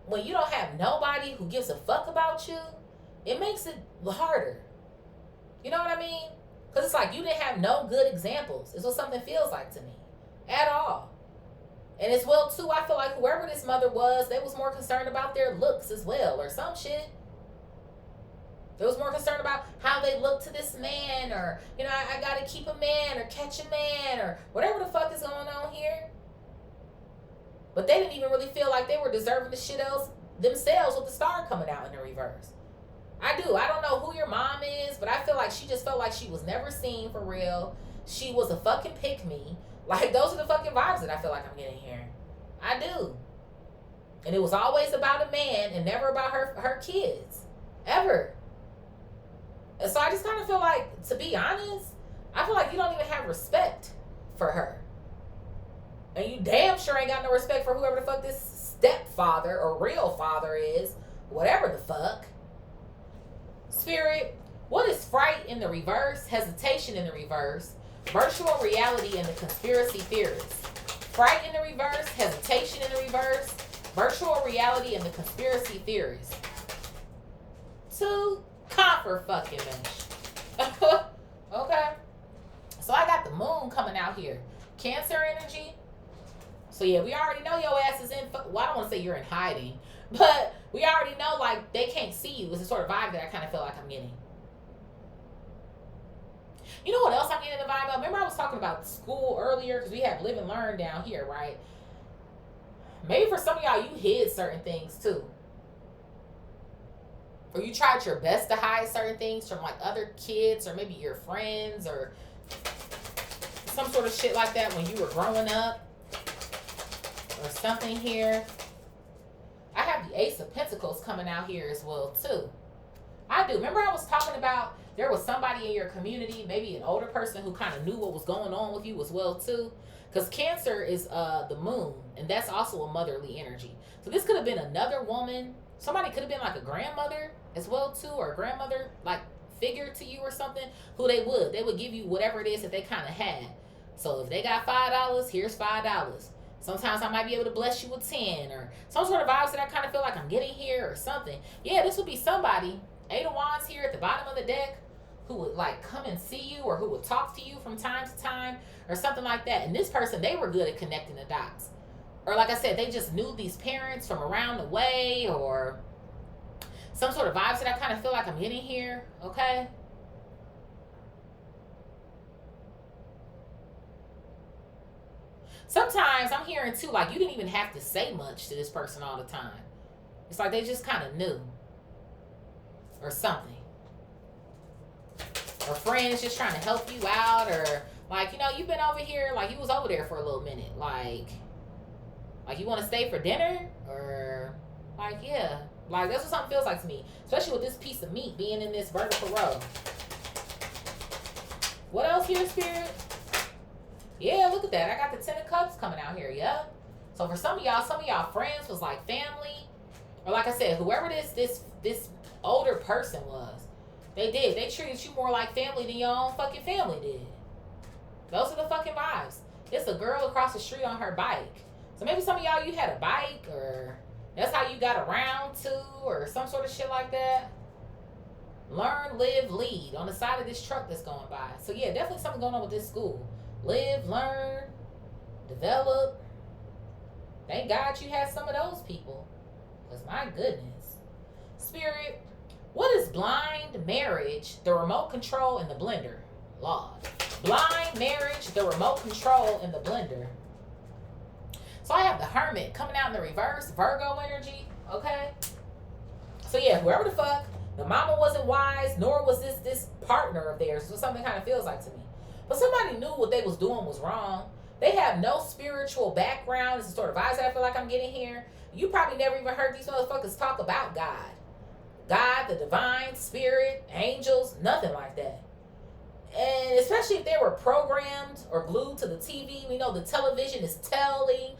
when you don't have nobody who gives a fuck about you, it makes it harder. You know what I mean? Because it's like you didn't have no good examples. It's what something feels like to me. At all. And as well, too, I feel like whoever this mother was, they was more concerned about their looks as well, or some shit. They was more concerned about how they look to this man, or, you know, I gotta keep a man, or catch a man, or whatever the fuck is going on here. But they didn't even really feel like they were deserving the shit else themselves with the Star coming out in the reverse. I do. I don't know who your mom is, but I feel like she just felt like she was never seen for real. She was a fucking pick-me. Like, those are the fucking vibes that I feel like I'm getting here. I do. And it was always about a man and never about her kids. Ever. And so I just kind of feel like, to be honest, I feel like you don't even have respect for her. And you damn sure ain't got no respect for whoever the fuck this stepfather or real father is. Whatever the fuck. Spirit, what is fright in the reverse, hesitation in the reverse, virtual reality and the conspiracy theorists? Fright in the reverse, hesitation in the reverse, virtual reality and the conspiracy theories. Two copper fucking mensch. Okay. So I got the moon coming out here. Cancer energy. So yeah, we already know your ass is in, well, I don't want to say you're in hiding, but we already know, like, they can't see you. It's the sort of vibe that I kind of feel like I'm getting. You know what else I'm getting the vibe of? Remember I was talking about school earlier, because we have live and learn down here, right? Maybe for some of y'all, you hid certain things too. Or you tried your best to hide certain things from, like, other kids or maybe your friends or some sort of shit like that when you were growing up or something here. I have the Ace of Pentacles coming out here as well too. I do. Remember I was talking about there was somebody in your community, maybe an older person who kind of knew what was going on with you as well too. Because Cancer is the moon, and that's also a motherly energy. So this could have been another woman. Somebody could have been like a grandmother as well too, or a grandmother like figure to you or something, who they would give you whatever it is that they kind of had. So if they got $5, here's $5. Sometimes I might be able to bless you with 10 or some sort of vibes that I kind of feel like I'm getting here or something. Yeah, this would be somebody Eight of Wands here at the bottom of the deck, who would like come and see you or who would talk to you from time to time or something like that. And this person, they were good at connecting the dots. Or like I said, they just knew these parents from around the way, or some sort of vibes that I kind of feel like I'm getting here, okay? Sometimes I'm hearing too, like you didn't even have to say much to this person all the time. It's like they just kind of knew. Or something. Or friends just trying to help you out, or like, you know, you've been over here, like you was over there for a little minute. Like you want to stay for dinner? Or like, yeah. Like that's what something feels like to me. Especially with this piece of meat being in this vertical row. What else here, Spirit? Yeah, look at that. I got the 10 of Cups coming out here, yeah. So for some of y'all friends was like family. Or like I said, whoever this older person was, they treated you more like family than your own fucking family did. Those are the fucking vibes. It's a girl across the street on her bike. So maybe some of y'all, you had a bike, or that's how you got around to, or some sort of shit like that. Learn, live, lead on the side of this truck that's going by. So yeah, definitely something going on with this school. Live, learn, develop. Thank God you had some of those people. Because my goodness. Spirit, what is blind marriage, the remote control, and the blender? Lord. Blind marriage, the remote control, and the blender. So I have the Hermit coming out in the reverse, Virgo energy, okay? So yeah, whoever the fuck, the mama wasn't wise, nor was this partner of theirs. So something kind of feels like to me. But somebody knew what they was doing was wrong. They have no spiritual background. It's the sort of vibes that I feel like I'm getting here. You probably never even heard these motherfuckers talk about God. God, the divine, spirit, angels, nothing like that. And especially if they were programmed or glued to the TV. We know the television is telling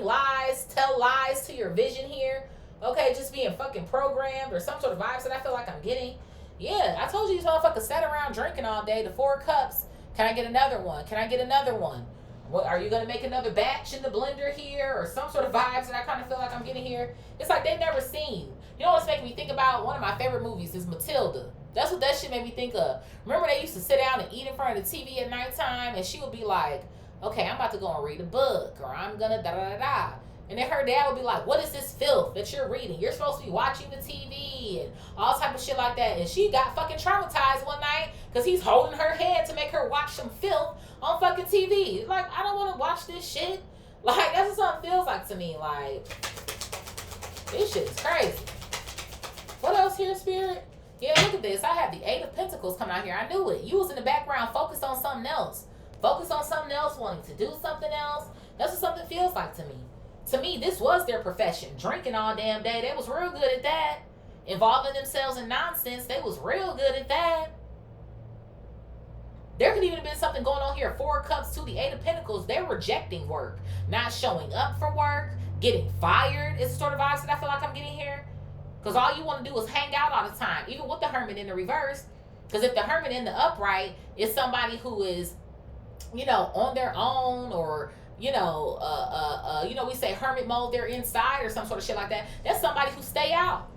lies, tell lies to your vision here. Okay, just being fucking programmed or some sort of vibes that I feel like I'm getting. Yeah, I told you these motherfuckers sat around drinking all day. The 4 cups. Can I get another one? Can I get another one? What, are you going to make another batch in the blender here? Or some sort of vibes that I kind of feel like I'm getting here. It's like they've never seen. You know what's making me think about? One of my favorite movies is Matilda. That's what that shit made me think of. Remember they used to sit down and eat in front of the TV at nighttime? And she would be like, okay, I'm about to go and read a book. Or I'm going to da-da-da-da. And then her dad would be like, what is this filth that you're reading? You're supposed to be watching the TV and all type of shit like that. And she got fucking traumatized one night because he's holding her head to make her watch some filth on fucking TV. Like, I don't want to watch this shit. Like, that's what something feels like to me. Like, this shit is crazy. What else here, Spirit? Yeah, look at this. I have the 8 of Pentacles coming out here. I knew it. You was in the background focused on something else. Focused on something else, wanting to do something else. That's what something feels like to me. To me, this was their profession. Drinking all damn day. They was real good at that. Involving themselves in nonsense. They was real good at that. There could even have been something going on here. 4 cups to the 8 of Pentacles. They're rejecting work. Not showing up for work. Getting fired is the sort of vibes that I feel like I'm getting here. Because all you want to do is hang out all the time. Even with the Hermit in the reverse. Because if the Hermit in the upright is somebody who is, you know, on their own, or you know, we say hermit mode, they're inside or some sort of shit like that. That's somebody who stay out.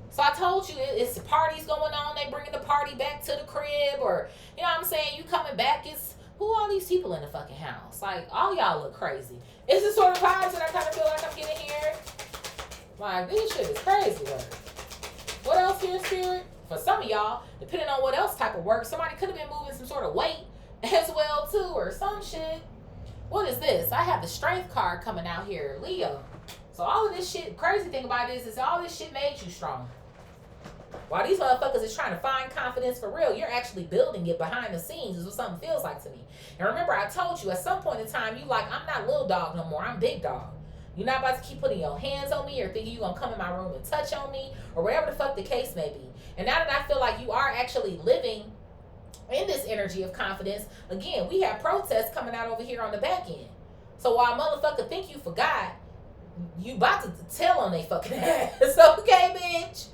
So I told you, it's parties going on. They bringing the party back to the crib, or, you know what I'm saying, you coming back. It's, who are all these people in the fucking house? Like, all y'all look crazy. It's the sort of vibes that I kind of feel like I'm getting here. Like, this shit is crazy work. What else here, Spirit? For some of y'all, depending on what else type of work, somebody could have been moving some sort of weight as well, too, or some shit. What is this? I have the Strength card coming out here. Leo. So all of this shit, crazy thing about this is all this shit made you strong. While these motherfuckers is trying to find confidence for real, you're actually building it behind the scenes is what something feels like to me. And remember, I told you, at some point in time, you like, I'm not little dog no more. I'm big dog. You're not about to keep putting your hands on me or thinking you're going to come in my room and touch on me or whatever the fuck the case may be. And now that I feel like you are actually living in this energy of confidence, again, we have protests coming out over here on the back end. So while motherfucker think you forgot, you about to tell on they fucking ass. Okay, bitch?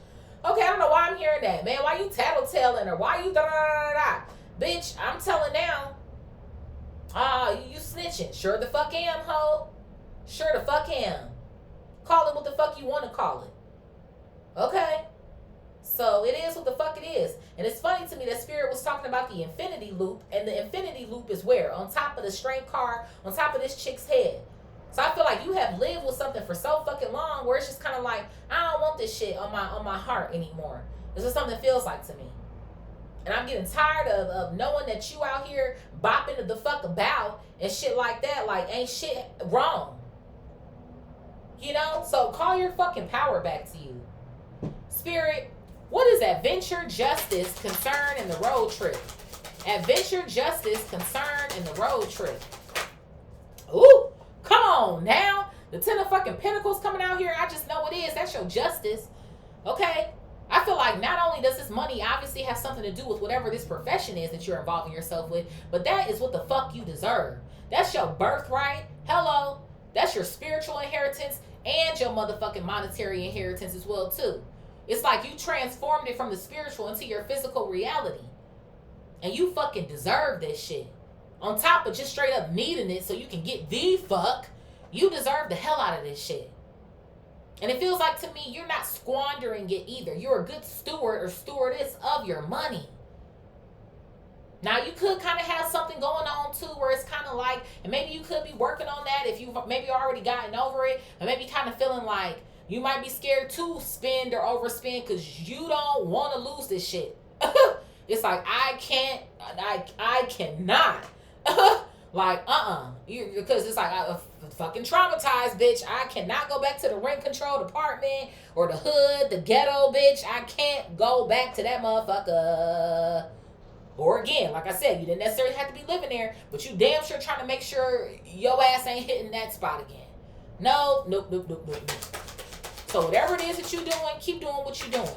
Okay, I don't know why I'm hearing that, man. Why you tattletelling, or why you da-da-da-da-da? Bitch, I'm telling now. You snitching. Sure the fuck am, ho. Sure the fuck am. Call it what the fuck you want to call it. Okay? So it is what the fuck it is. And it's funny to me that Spirit was talking about the infinity loop, and the infinity loop is where? On top of the strength card, on top of this chick's head. So I feel like you have lived with something for so fucking long where it's just kind of like, I don't want this shit on my heart anymore. This is something it feels like to me. And I'm getting tired of knowing that you out here bopping the fuck about and shit like that. Like, ain't shit wrong. You know? So call your fucking power back to you. Spirit, what is adventure, justice, concern, and the road trip? Adventure, justice, concern, and the road trip. Ooh, come on now. The 10 of fucking pentacles coming out here. I just know it is. That's your justice. Okay? I feel like not only does this money obviously have something to do with whatever this profession is that you're involving yourself with, but that is what the fuck you deserve. That's your birthright. Hello. That's your spiritual inheritance and your motherfucking monetary inheritance as well, too. It's like you transformed it from the spiritual into your physical reality. And you fucking deserve this shit. On top of just straight up needing it so you can get the fuck, you deserve the hell out of this shit. And it feels like to me, you're not squandering it either. You're a good steward or stewardess of your money. Now, you could kind of have something going on, too, where it's kind of like, and maybe you could be working on that if you've maybe already gotten over it, or maybe kind of feeling like you might be scared to spend or overspend because you don't want to lose this shit. It's like, I cannot. Like, because it's like, I'm fucking traumatized, bitch. I cannot go back to the rent control department or the hood, the ghetto, bitch. I can't go back to that motherfucker. Or again, like I said, you didn't necessarily have to be living there, but you damn sure trying to make sure your ass ain't hitting that spot again. Nope. So whatever it is that you're doing, keep doing what you're doing.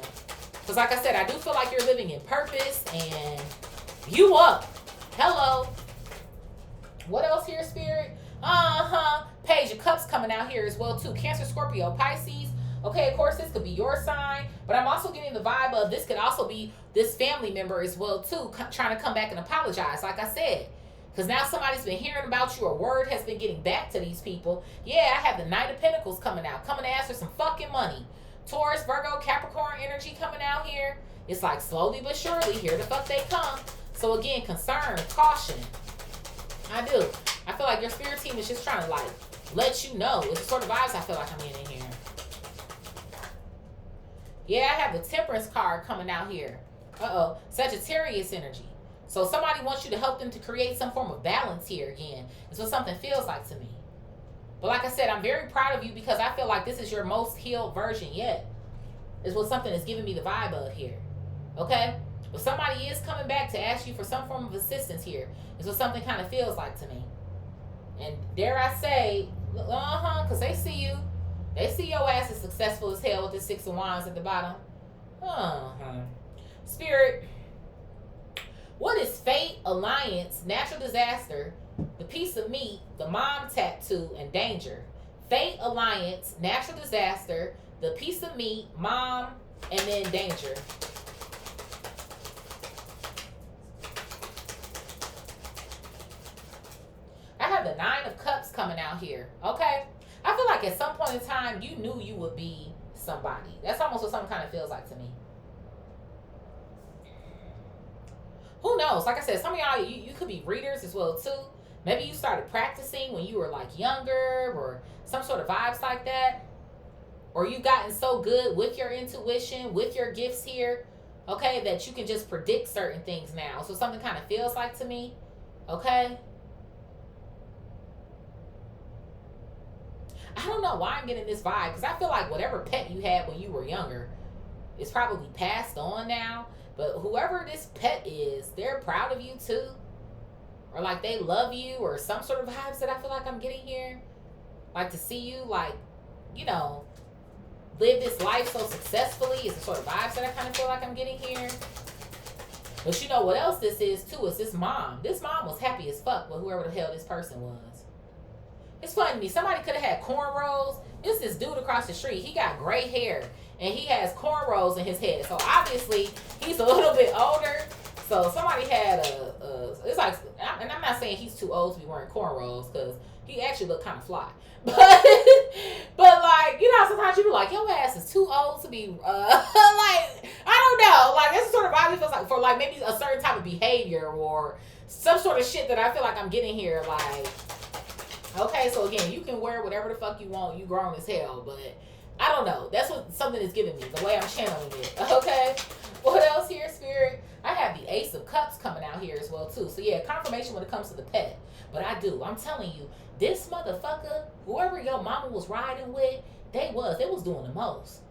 Because like I said, I do feel like you're living in purpose and you up. Hello. What else here, Spirit? Page of Cups coming out here as well, too. Cancer, Scorpio, Pisces. Okay, of course, this could be your sign. But I'm also getting the vibe of this could also be this family member as well, too, trying to come back and apologize, like I said. Because now somebody's been hearing about you, or word has been getting back to these people. Yeah, I have the Knight of Pentacles coming out. Coming to ask for some fucking money. Taurus, Virgo, Capricorn energy coming out here. It's like slowly but surely, here the fuck they come. So again, concern, caution. I do. I feel like your spirit team is just trying to like let you know. It's the sort of vibes I feel like I'm getting here. Yeah, I have the Temperance card coming out here. Sagittarius energy. So somebody wants you to help them to create some form of balance here again. It's what something feels like to me. But like I said, I'm very proud of you because I feel like this is your most healed version yet. Is what something is giving me the vibe of here. Okay? But somebody is coming back to ask you for some form of assistance here. Is what something kind of feels like to me. And dare I say, because they see you. They see your ass is successful as hell with the 6 of Wands at the bottom. Spirit, what is fate, alliance, natural disaster, the piece of meat, the mom tattoo, and danger? Fate, alliance, natural disaster, the piece of meat, mom, and then danger. I have the 9 of Cups coming out here. Okay? I feel like at some point in time, you knew you would be somebody. That's almost what something kind of feels like to me. Who knows? Like I said, some of y'all, you could be readers as well, too. Maybe you started practicing when you were, like, younger or some sort of vibes like that. Or you've gotten so good with your intuition, with your gifts here, okay, that you can just predict certain things now. So something kind of feels like to me, okay? I don't know why I'm getting this vibe, because I feel like whatever pet you had when you were younger is probably passed on now. But whoever this pet is, they're proud of you too. Or like they love you, or some sort of vibes that I feel like I'm getting here. Like to see you, like, you know, live this life so successfully is the sort of vibes that I kind of feel like I'm getting here. But you know what else this is too, is this mom. This mom was happy as fuck with whoever the hell this person was. It's funny to me. Somebody could have had cornrows. It's this dude across the street. He got gray hair. And he has cornrows in his head. So obviously, he's a little bit older. So somebody had it's like, and I'm not saying he's too old to be wearing cornrows, because he actually looked kind of fly. But like, you know, sometimes you be like, your ass is too old to be, like, I don't know. Like, that's the sort of vibe it feels like for like maybe a certain type of behavior or some sort of shit that I feel like I'm getting here. Like, okay, so again, you can wear whatever the fuck you want. You grown as hell, but I don't know. That's what something is giving me, the way I'm channeling it. Okay? What else here, Spirit? I have the Ace of Cups coming out here as well, too. So, yeah, confirmation when it comes to the pet. But I do. I'm telling you, this motherfucker, whoever your mama was riding with, they was doing the most.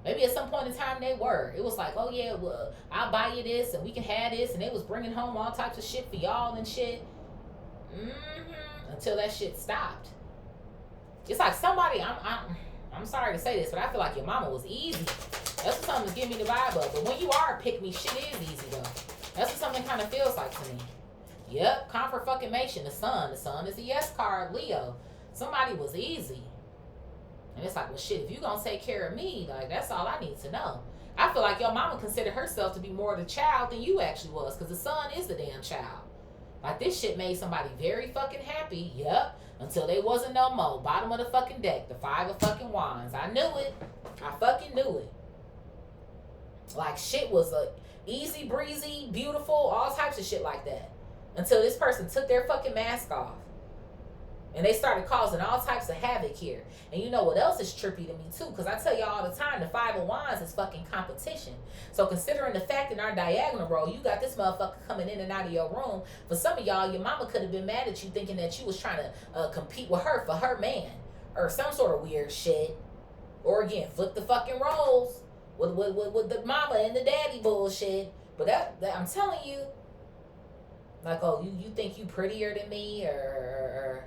Maybe at some point in time they were. It was like, oh, yeah, well, I'll buy you this and we can have this. And they was bringing home all types of shit for y'all and shit. Until that shit stopped. It's like somebody, I'm sorry to say this, but I feel like your mama was easy. That's what something's giving me the vibe of. But when you are a pick-me, shit is easy, though. That's what something kind of feels like to me. Yep, confirmation. The sun. The sun is a yes card, Leo. Somebody was easy. And it's like, well, shit, if you gonna take care of me, like, that's all I need to know. I feel like your mama considered herself to be more the child than you actually was, because the son is the damn child. Like, this shit made somebody very fucking happy. Yep. Until they wasn't no more. Bottom of the fucking deck. The 5 of fucking wands. I knew it. I fucking knew it. Like, shit was easy breezy, beautiful, all types of shit like that. Until this person took their fucking mask off. And they started causing all types of havoc here. And you know what else is trippy to me too? Because I tell y'all all the time, the 5 of wands is fucking competition. So considering the fact in our diagonal roll, you got this motherfucker coming in and out of your room. For some of y'all, your mama could have been mad at you thinking that you was trying to compete with her for her man. Or some sort of weird shit. Or again, flip the fucking roles with the mama and the daddy bullshit. But that I'm telling you, like, oh, you think you prettier than me, or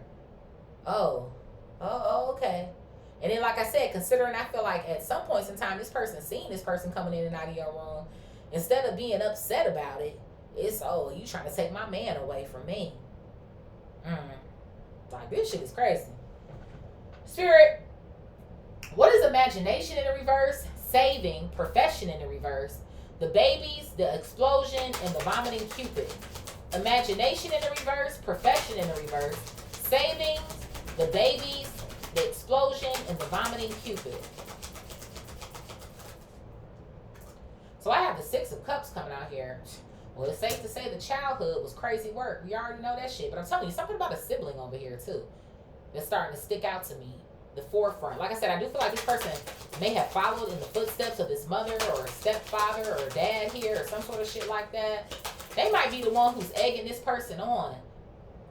oh, okay. And then, like I said, considering I feel like at some points in time, this person seen this person coming in and out of your room, instead of being upset about it, it's, oh, you trying to take my man away from me. Like, this shit is crazy. Spirit, what is imagination in the reverse? Saving, profession in the reverse. The babies, the explosion, and the vomiting cupid. Imagination in the reverse, profession in the reverse. Savings, the babies, the explosion, and the vomiting cupid. So I have the 6 of Cups coming out here. Well, it's safe to say the childhood was crazy work. We already know that shit. But I'm telling you, something about a sibling over here, too, that's starting to stick out to me. The forefront. Like I said, I do feel like this person may have followed in the footsteps of his mother or stepfather or dad here or some sort of shit like that. They might be the one who's egging this person on.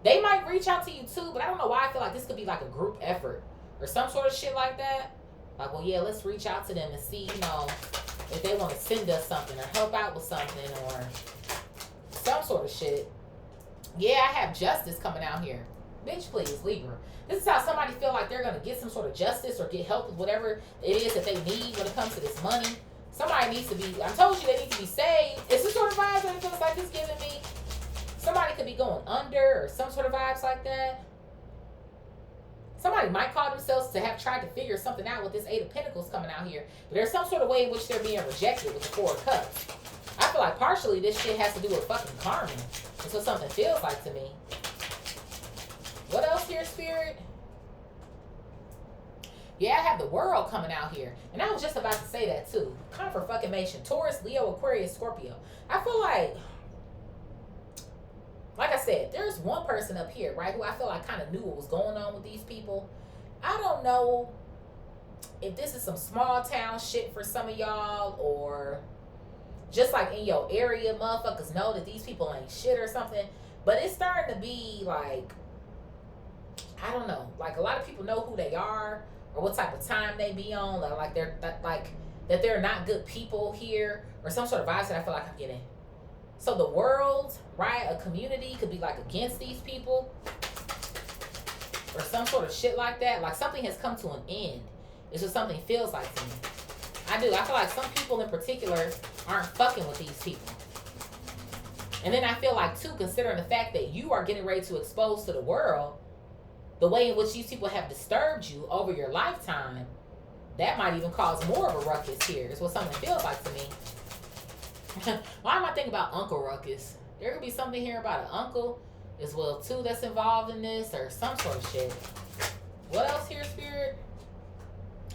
They might reach out to you too, but I don't know why I feel like this could be like a group effort or some sort of shit like that. Like, well, yeah, let's reach out to them and see, you know, if they want to send us something or help out with something or some sort of shit. Yeah, I have justice coming out here. Bitch, please, Libra. This is how somebody feel like they're going to get some sort of justice or get help with whatever it is that they need when it comes to this money. Somebody needs to be, I told you they need to be saved. It's the sort of vibes that it feels like it's giving me. Somebody could be going under or some sort of vibes like that. Somebody might call themselves to have tried to figure something out with this 8 of Pentacles coming out here. But there's some sort of way in which they're being rejected with the 4 of Cups. I feel like partially this shit has to do with fucking karma. That's what something feels like to me. What else here, Spirit? Yeah, I have the World coming out here. And I was just about to say that too. Confirmation. Taurus, Leo, Aquarius, Scorpio. I feel like I said, there's one person up here, right, who I feel like kind of knew what was going on with these people. I don't know if this is some small town shit for some of y'all, or just like in your area, motherfuckers know that these people ain't shit or something. But it's starting to be like, I don't know, like a lot of people know who they are or what type of time they be on, like that they're not good people here, or some sort of vibes that I feel like I'm getting. So the world, right, a community could be like against these people or some sort of shit like that. Like something has come to an end. It's what something feels like to me. I do. I feel like some people in particular aren't fucking with these people. And then I feel like too, considering the fact that you are getting ready to expose to the world the way in which these people have disturbed you over your lifetime, that might even cause more of a ruckus here. It's what something feels like to me. Why am I thinking about Uncle Ruckus? There could be something here about an uncle as well too that's involved in this, or some sort of shit. What else here, Spirit?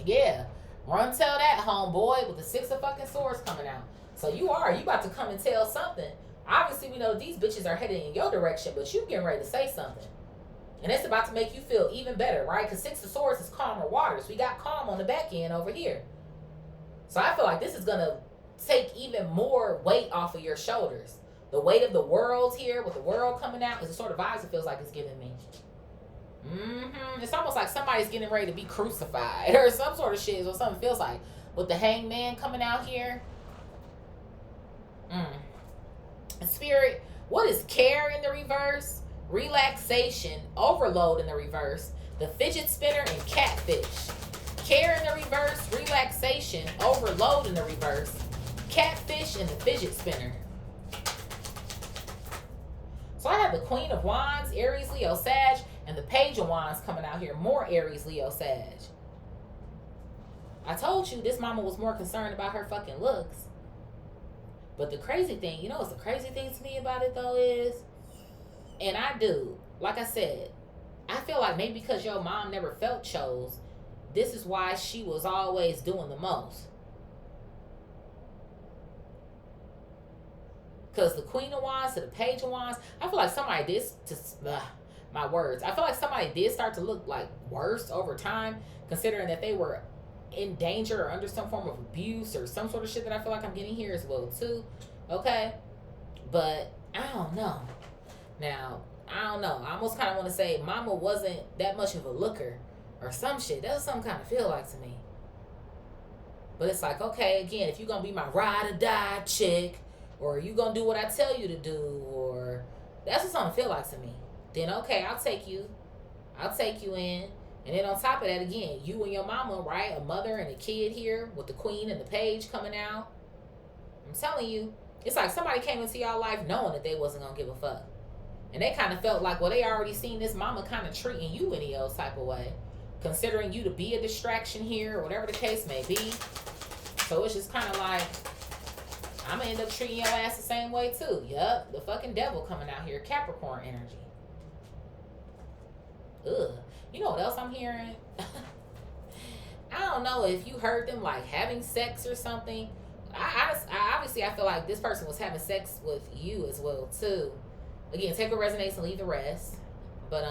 Yeah. Run tell that, homeboy, with the 6 of fucking swords coming out. So you about to come and tell something. Obviously, we know these bitches are heading in your direction, but you getting ready to say something. And it's about to make you feel even better, right? Because 6 of swords is calmer waters. We got calm on the back end over here. So I feel like this is going to take even more weight off of your shoulders. The weight of the world here, with the world coming out, is the sort of vibes it feels like it's giving me. It's almost like somebody's getting ready to be crucified or some sort of shit is what something feels like. With the hangman coming out here. Spirit, what is care in the reverse? Relaxation, overload in the reverse, the fidget spinner, and catfish. Care in the reverse, relaxation, overload in the reverse, catfish, and the fidget spinner. So I have the Queen of Wands, Aries, Leo, Sag, and the Page of Wands coming out here. More Aries, Leo, Sag. I told you this mama was more concerned about her fucking looks. But the crazy thing, you know what's the crazy thing to me about it though is, and I do, like I said, I feel like maybe because your mom never felt chose, this is why she was always doing the most. Because the Queen of Wands to the Page of Wands, I feel like somebody did, my words, I feel like somebody did start to look like worse over time, considering that they were in danger or under some form of abuse or some sort of shit that I feel like I'm getting here as well too. Okay? But I don't know. Now, I don't know. I almost kind of want to say mama wasn't that much of a looker or some shit. That's what some kind of feel like to me. But it's like, okay, again, if you're going to be my ride or die chick, or you going to do what I tell you to do, or that's what something feel like to me, then okay, I'll take you in. And then on top of that, again, you and your mama, right? A mother and a kid here with the Queen and the Page coming out. I'm telling you, it's like somebody came into y'all life knowing that they wasn't going to give a fuck. And they kind of felt like, well, they already seen this mama kind of treating you any old type of way, considering you to be a distraction here, or whatever the case may be. So it's just kind of like, I'm going to end up treating your ass the same way too. Yup, the fucking devil coming out here, Capricorn energy. Ugh. You know what else I'm hearing? I don't know if you heard them like having sex or something. I obviously I feel like this person was having sex with you as well too. Again, take what resonates and leave the rest. But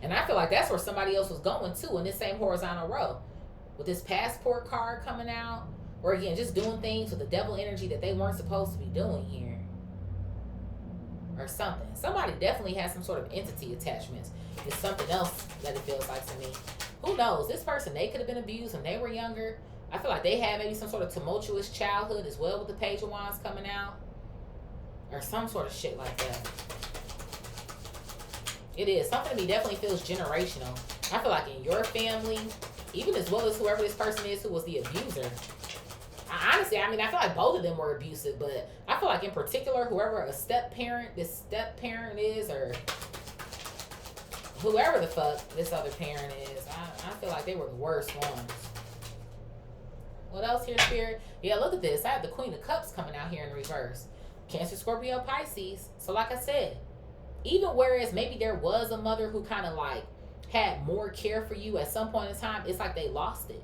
and I feel like that's where somebody else was going too in this same horizontal row, with this passport card coming out, or again just doing things with the devil energy that they weren't supposed to be doing here. Or something. Somebody definitely has some sort of entity attachments. It's something else that it feels like to me. Who knows? This person, they could have been abused when they were younger. I feel like they had maybe some sort of tumultuous childhood as well with the Page of Wands coming out. Or some sort of shit like that. It is. Something to me definitely feels generational. I feel like in your family, even as well as whoever this person is who was the abuser, honestly, I mean, I feel like both of them were abusive, but I feel like in particular, whoever this step parent is, or whoever the fuck this other parent is, I feel like they were the worst ones. What else here, Spirit? Yeah, look at this. I have the Queen of Cups coming out here in reverse. Cancer, Scorpio, Pisces. So like I said, even whereas maybe there was a mother who kind of like had more care for you at some point in time, it's like they lost it.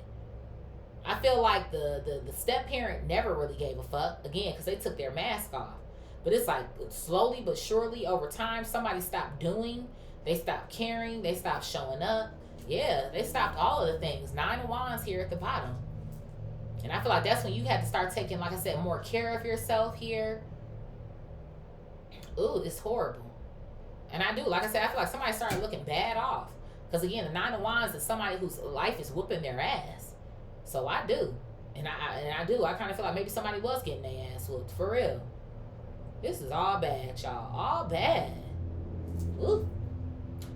I feel like the step parent never really gave a fuck, again, because they took their mask off. But it's like slowly but surely over time, somebody stopped doing, they stopped caring, they stopped showing up. Yeah, they stopped all of the things. 9 of Wands here at the bottom. And I feel like that's when you had to start taking, like I said, more care of yourself here. Ooh, it's horrible. And I do, like I said, I feel like somebody started looking bad off. Because again, the 9 of Wands is somebody whose life is whooping their ass. So I do. And I do. I kind of feel like maybe somebody was getting their ass whooped. For real. This is all bad, y'all. All bad. Ooh.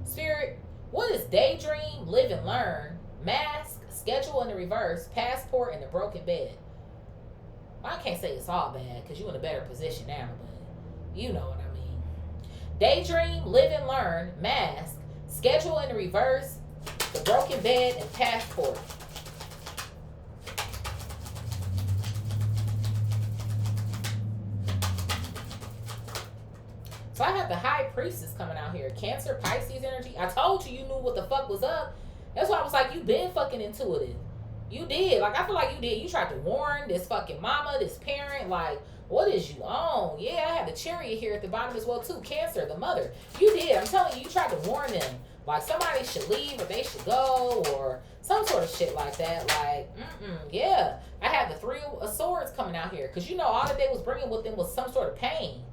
Spirit, what is daydream, live and learn, mask, schedule in the reverse, passport, and the broken bed? Well, I can't say it's all bad because you're in a better position now, but you know what I mean. Daydream, live and learn, mask, schedule in the reverse, the broken bed, and passport. So I have the High Priestess coming out here. Cancer, Pisces energy. I told you knew what the fuck was up. That's why I was like, you been fucking intuitive. You did. Like, I feel like you did. You tried to warn this fucking mama, this parent. Like, what is you on? Yeah, I have the Chariot here at the bottom as well, too. Cancer, the mother. You did. I'm telling you, you tried to warn them. Like, somebody should leave or they should go or some sort of shit like that. Like, yeah. I have the Three of Swords coming out here. Because, you know, all that they was bringing with them was some sort of pain.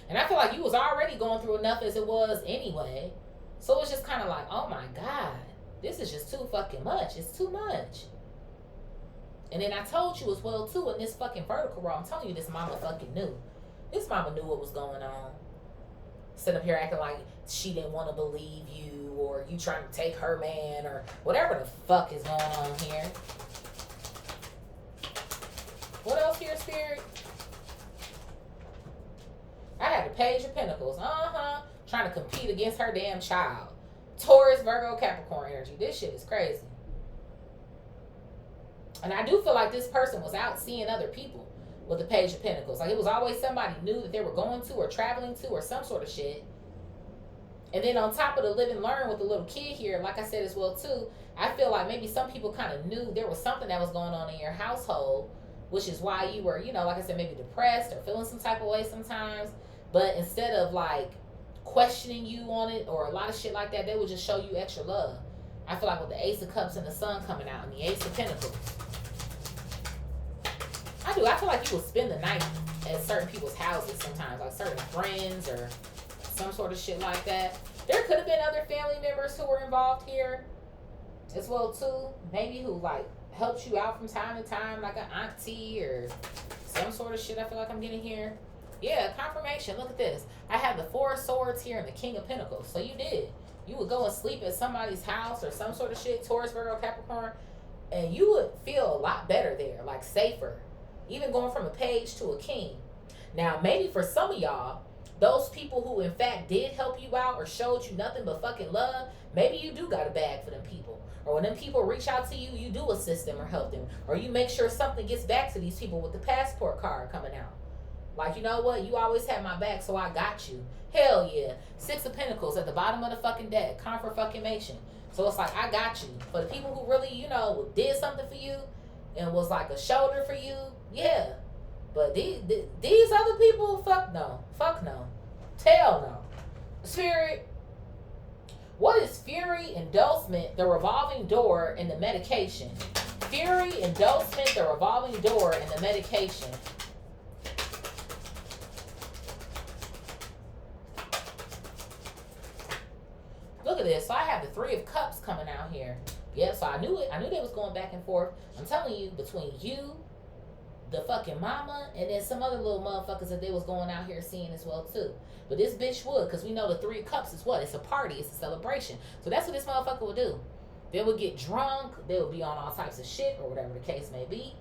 And I feel like you was already going through enough as it was anyway. So it's just kind of like, oh my God. This is just too fucking much. It's too much. And then I told you as well, too, in this fucking vertical row, I'm telling you, this mama fucking knew. This mama knew what was going on. Sitting up here acting like she didn't want to believe you or you trying to take her man or whatever the fuck is going on here. What else here, Spirit? I had the Page of Pentacles. Trying to compete against her damn child. Taurus, Virgo, Capricorn energy. This shit is crazy. And I do feel like this person was out seeing other people with the Page of Pentacles. Like, it was always somebody new that they were going to or traveling to or some sort of shit. And then on top of the live and learn with the little kid here, like I said as well too, I feel like maybe some people kind of knew there was something that was going on in your household, which is why you were, you know, like I said, maybe depressed or feeling some type of way sometimes. But instead of like questioning you on it or a lot of shit like that, they would just show you extra love. I feel like with the Ace of Cups and the Sun coming out and the Ace of Pentacles, I feel like you will spend the night at certain people's houses sometimes, like certain friends or some sort of shit like that. There could have been other family members who were involved here as well too. Maybe who like helped you out from time to time, like an auntie or some sort of shit I feel like I'm getting here. Yeah, confirmation. Look at this. I have the Four of Swords here and the King of Pentacles. So you did. You would go and sleep at somebody's house or some sort of shit, Taurus, Virgo, Capricorn, and you would feel a lot better there, like safer. Even going from a page to a king. Now, maybe for some of y'all, those people who in fact did help you out or showed you nothing but fucking love, maybe you do got a bag for them people. Or when them people reach out to you, you do assist them or help them. Or you make sure something gets back to these people with the passport card coming out. Like, you know what? You always had my back, so I got you. Hell yeah. Six of Pentacles at the bottom of the fucking deck. Confirmation. So it's like, I got you. For the people who really, you know, did something for you and was like a shoulder for you, yeah. But these other people, fuck no. Fuck no. Hell no. Spirit, what is fury, endorsement, the revolving door, and the medication? Fury, endorsement, the revolving door, and the medication. Look at this. So I have the Three of Cups coming out here. Yeah, so I knew it. I knew they was going back and forth. I'm telling you, between you, the fucking mama, and then some other little motherfuckers that they was going out here seeing as well too. But this bitch would, because we know the Three of Cups is what? It's a party. It's a celebration. So that's what this motherfucker would do. They would get drunk. They would be on all types of shit or whatever the case may be.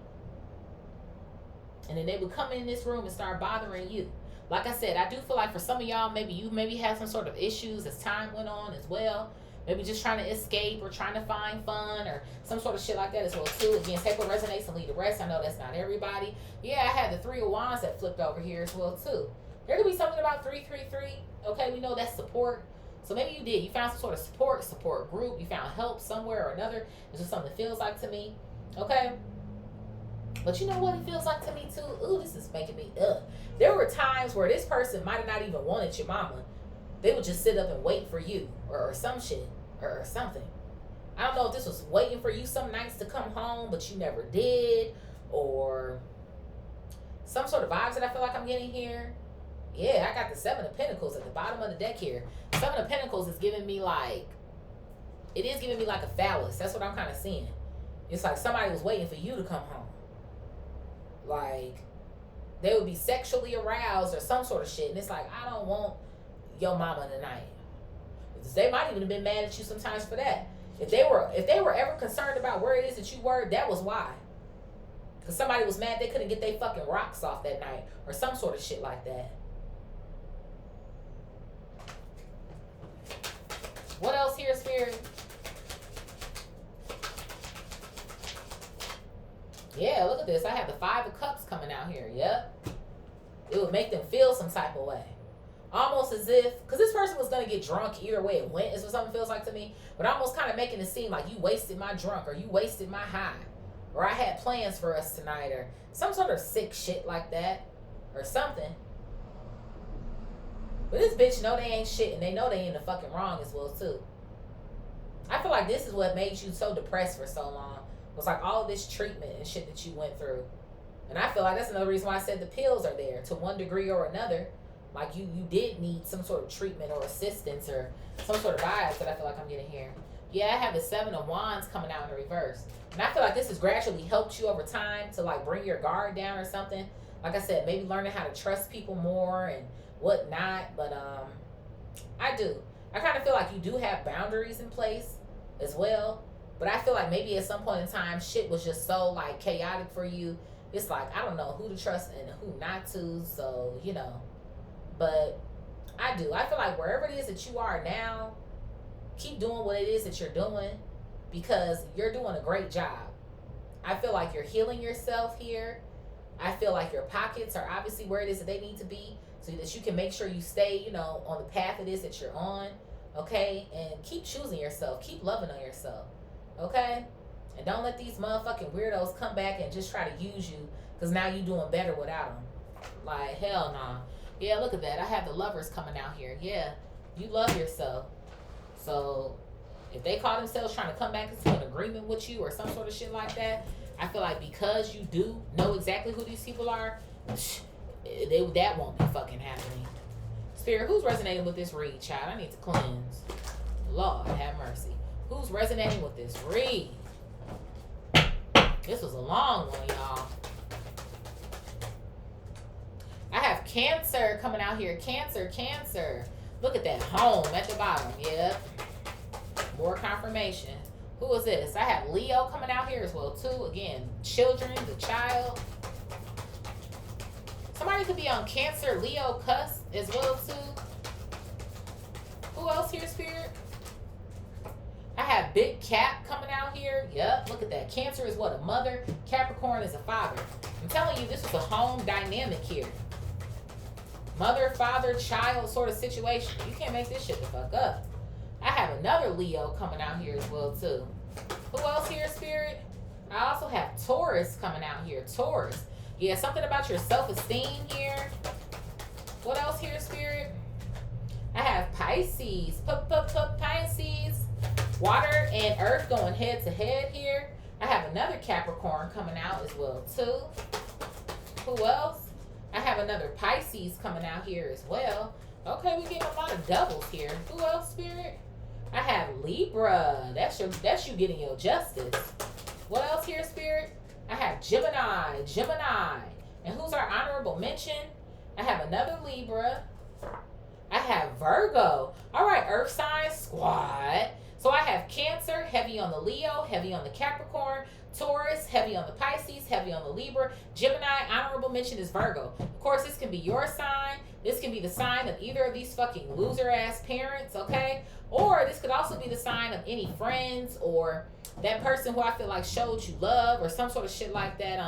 And then they would come in this room and start bothering you. Like I said, I do feel like for some of y'all, maybe you had some sort of issues as time went on as well. Maybe just trying to escape or trying to find fun or some sort of shit like that as well too. Again, take what resonates and leave the rest. I know that's not everybody. Yeah, I had the Three of Wands that flipped over here as well too. There could be something about 333. Okay, we know that's support. So maybe you did. You found some sort of support group. You found help somewhere or another. It's just something that feels like to me. Okay? But you know what it feels like to me too? Ooh, this is making me There were times where this person might have not even wanted your mama. They would just sit up and wait for you or some shit or something. I don't know if this was waiting for you some nights to come home, but you never did, or some sort of vibes that I feel like I'm getting here. Yeah, I got the Seven of Pentacles at the bottom of the deck here. Seven of Pentacles is giving me like, it is giving me like a phallus. That's what I'm kind of seeing. It's like somebody was waiting for you to come home. Like, they would be sexually aroused or some sort of shit. And it's like, I don't want your mama tonight. They might even have been mad at you sometimes for that. If they were ever concerned about where it is that you were, that was why. Because somebody was mad they couldn't get their fucking rocks off that night or some sort of shit like that. What else here, Spirit? Yeah, look at this. I have the Five of Cups coming out here. Yep. It would make them feel some type of way. Almost as if, because this person was going to get drunk either way it went, is what something feels like to me. But almost kind of making it seem like you wasted my drunk, or you wasted my high, or I had plans for us tonight, or some sort of sick shit like that, or something. But this bitch know they ain't shit, and they know they in the fucking wrong as well too. I feel like this is what made you so depressed for so long. It was like all of this treatment and shit that you went through. And I feel like that's another reason why I said the pills are there to one degree or another. Like you did need some sort of treatment or assistance or some sort of vibes that I feel like I'm getting here. Yeah, I have the 7 of Wands coming out in the reverse. And I feel like this has gradually helped you over time to like bring your guard down or something. Like I said, maybe learning how to trust people more and whatnot. But I do. I kind of feel like you do have boundaries in place as well. But I feel like maybe at some point in time, shit was just so like chaotic for you. It's like, I don't know who to trust and who not to. So, you know. But I do. I feel like wherever it is that you are now, keep doing what it is that you're doing because you're doing a great job. I feel like you're healing yourself here. I feel like your pockets are obviously where it is that they need to be so that you can make sure you stay, you know, on the path it is that you're on. Okay? And keep choosing yourself. Keep loving on yourself. Okay? And don't let these motherfucking weirdos come back and just try to use you because now you're doing better without them. Like, hell nah. Yeah, look at that. I have the Lovers coming out here. Yeah, you love yourself. So if they call themselves trying to come back into an agreement with you or some sort of shit like that, I feel like because you do know exactly who these people are, that won't be fucking happening. Spirit, who's resonating with this read, child? I need to cleanse. Lord, have mercy. Who's resonating with this read? This was a long one, y'all. I have Cancer coming out here. Cancer, Cancer. Look at that. Home at the bottom. Yep. More confirmation. Who is this? I have Leo coming out here as well, too. Again, children, the child. Somebody could be on Cancer, Leo, cusp as well, too. Who else here, Spirit? I have Big Cap coming out here. Yep, look at that. Cancer is what? A mother. Capricorn is a father. I'm telling you, this is a home dynamic here. Mother, father, child sort of situation. You can't make this shit the fuck up. I have another Leo coming out here as well, too. Who else here, Spirit? I also have Taurus coming out here. Taurus. Yeah, something about your self-esteem here. What else here, Spirit? I have Pisces. Pisces. Water and earth going head to head here. I have another Capricorn coming out as well, too. Who else? I have another Pisces coming out here as well. Okay, we're getting a lot of doubles here. Who else, Spirit? I have Libra. That's you getting your justice. What else here, Spirit? I have Gemini. Gemini. And who's our honorable mention? I have another Libra. I have Virgo. All right, Earth sign squad. So I have Cancer, heavy on the Leo, heavy on the Capricorn, Taurus, heavy on the Pisces, heavy on the Libra, Gemini, honorable mention is Virgo. Of course, this can be your sign. This can be the sign of either of these fucking loser-ass parents, okay? Or this could also be the sign of any friends or that person who I feel like showed you love or some sort of shit like that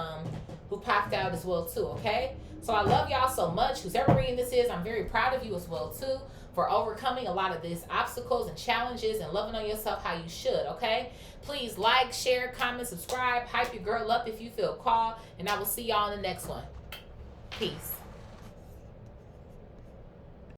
who popped out as well, too, okay? So I love y'all so much. Whoever reading this is, I'm very proud of you as well, too, for overcoming a lot of these obstacles and challenges and loving on yourself how you should, okay? Please like, share, comment, subscribe, hype your girl up if you feel called, and I will see y'all in the next one. Peace.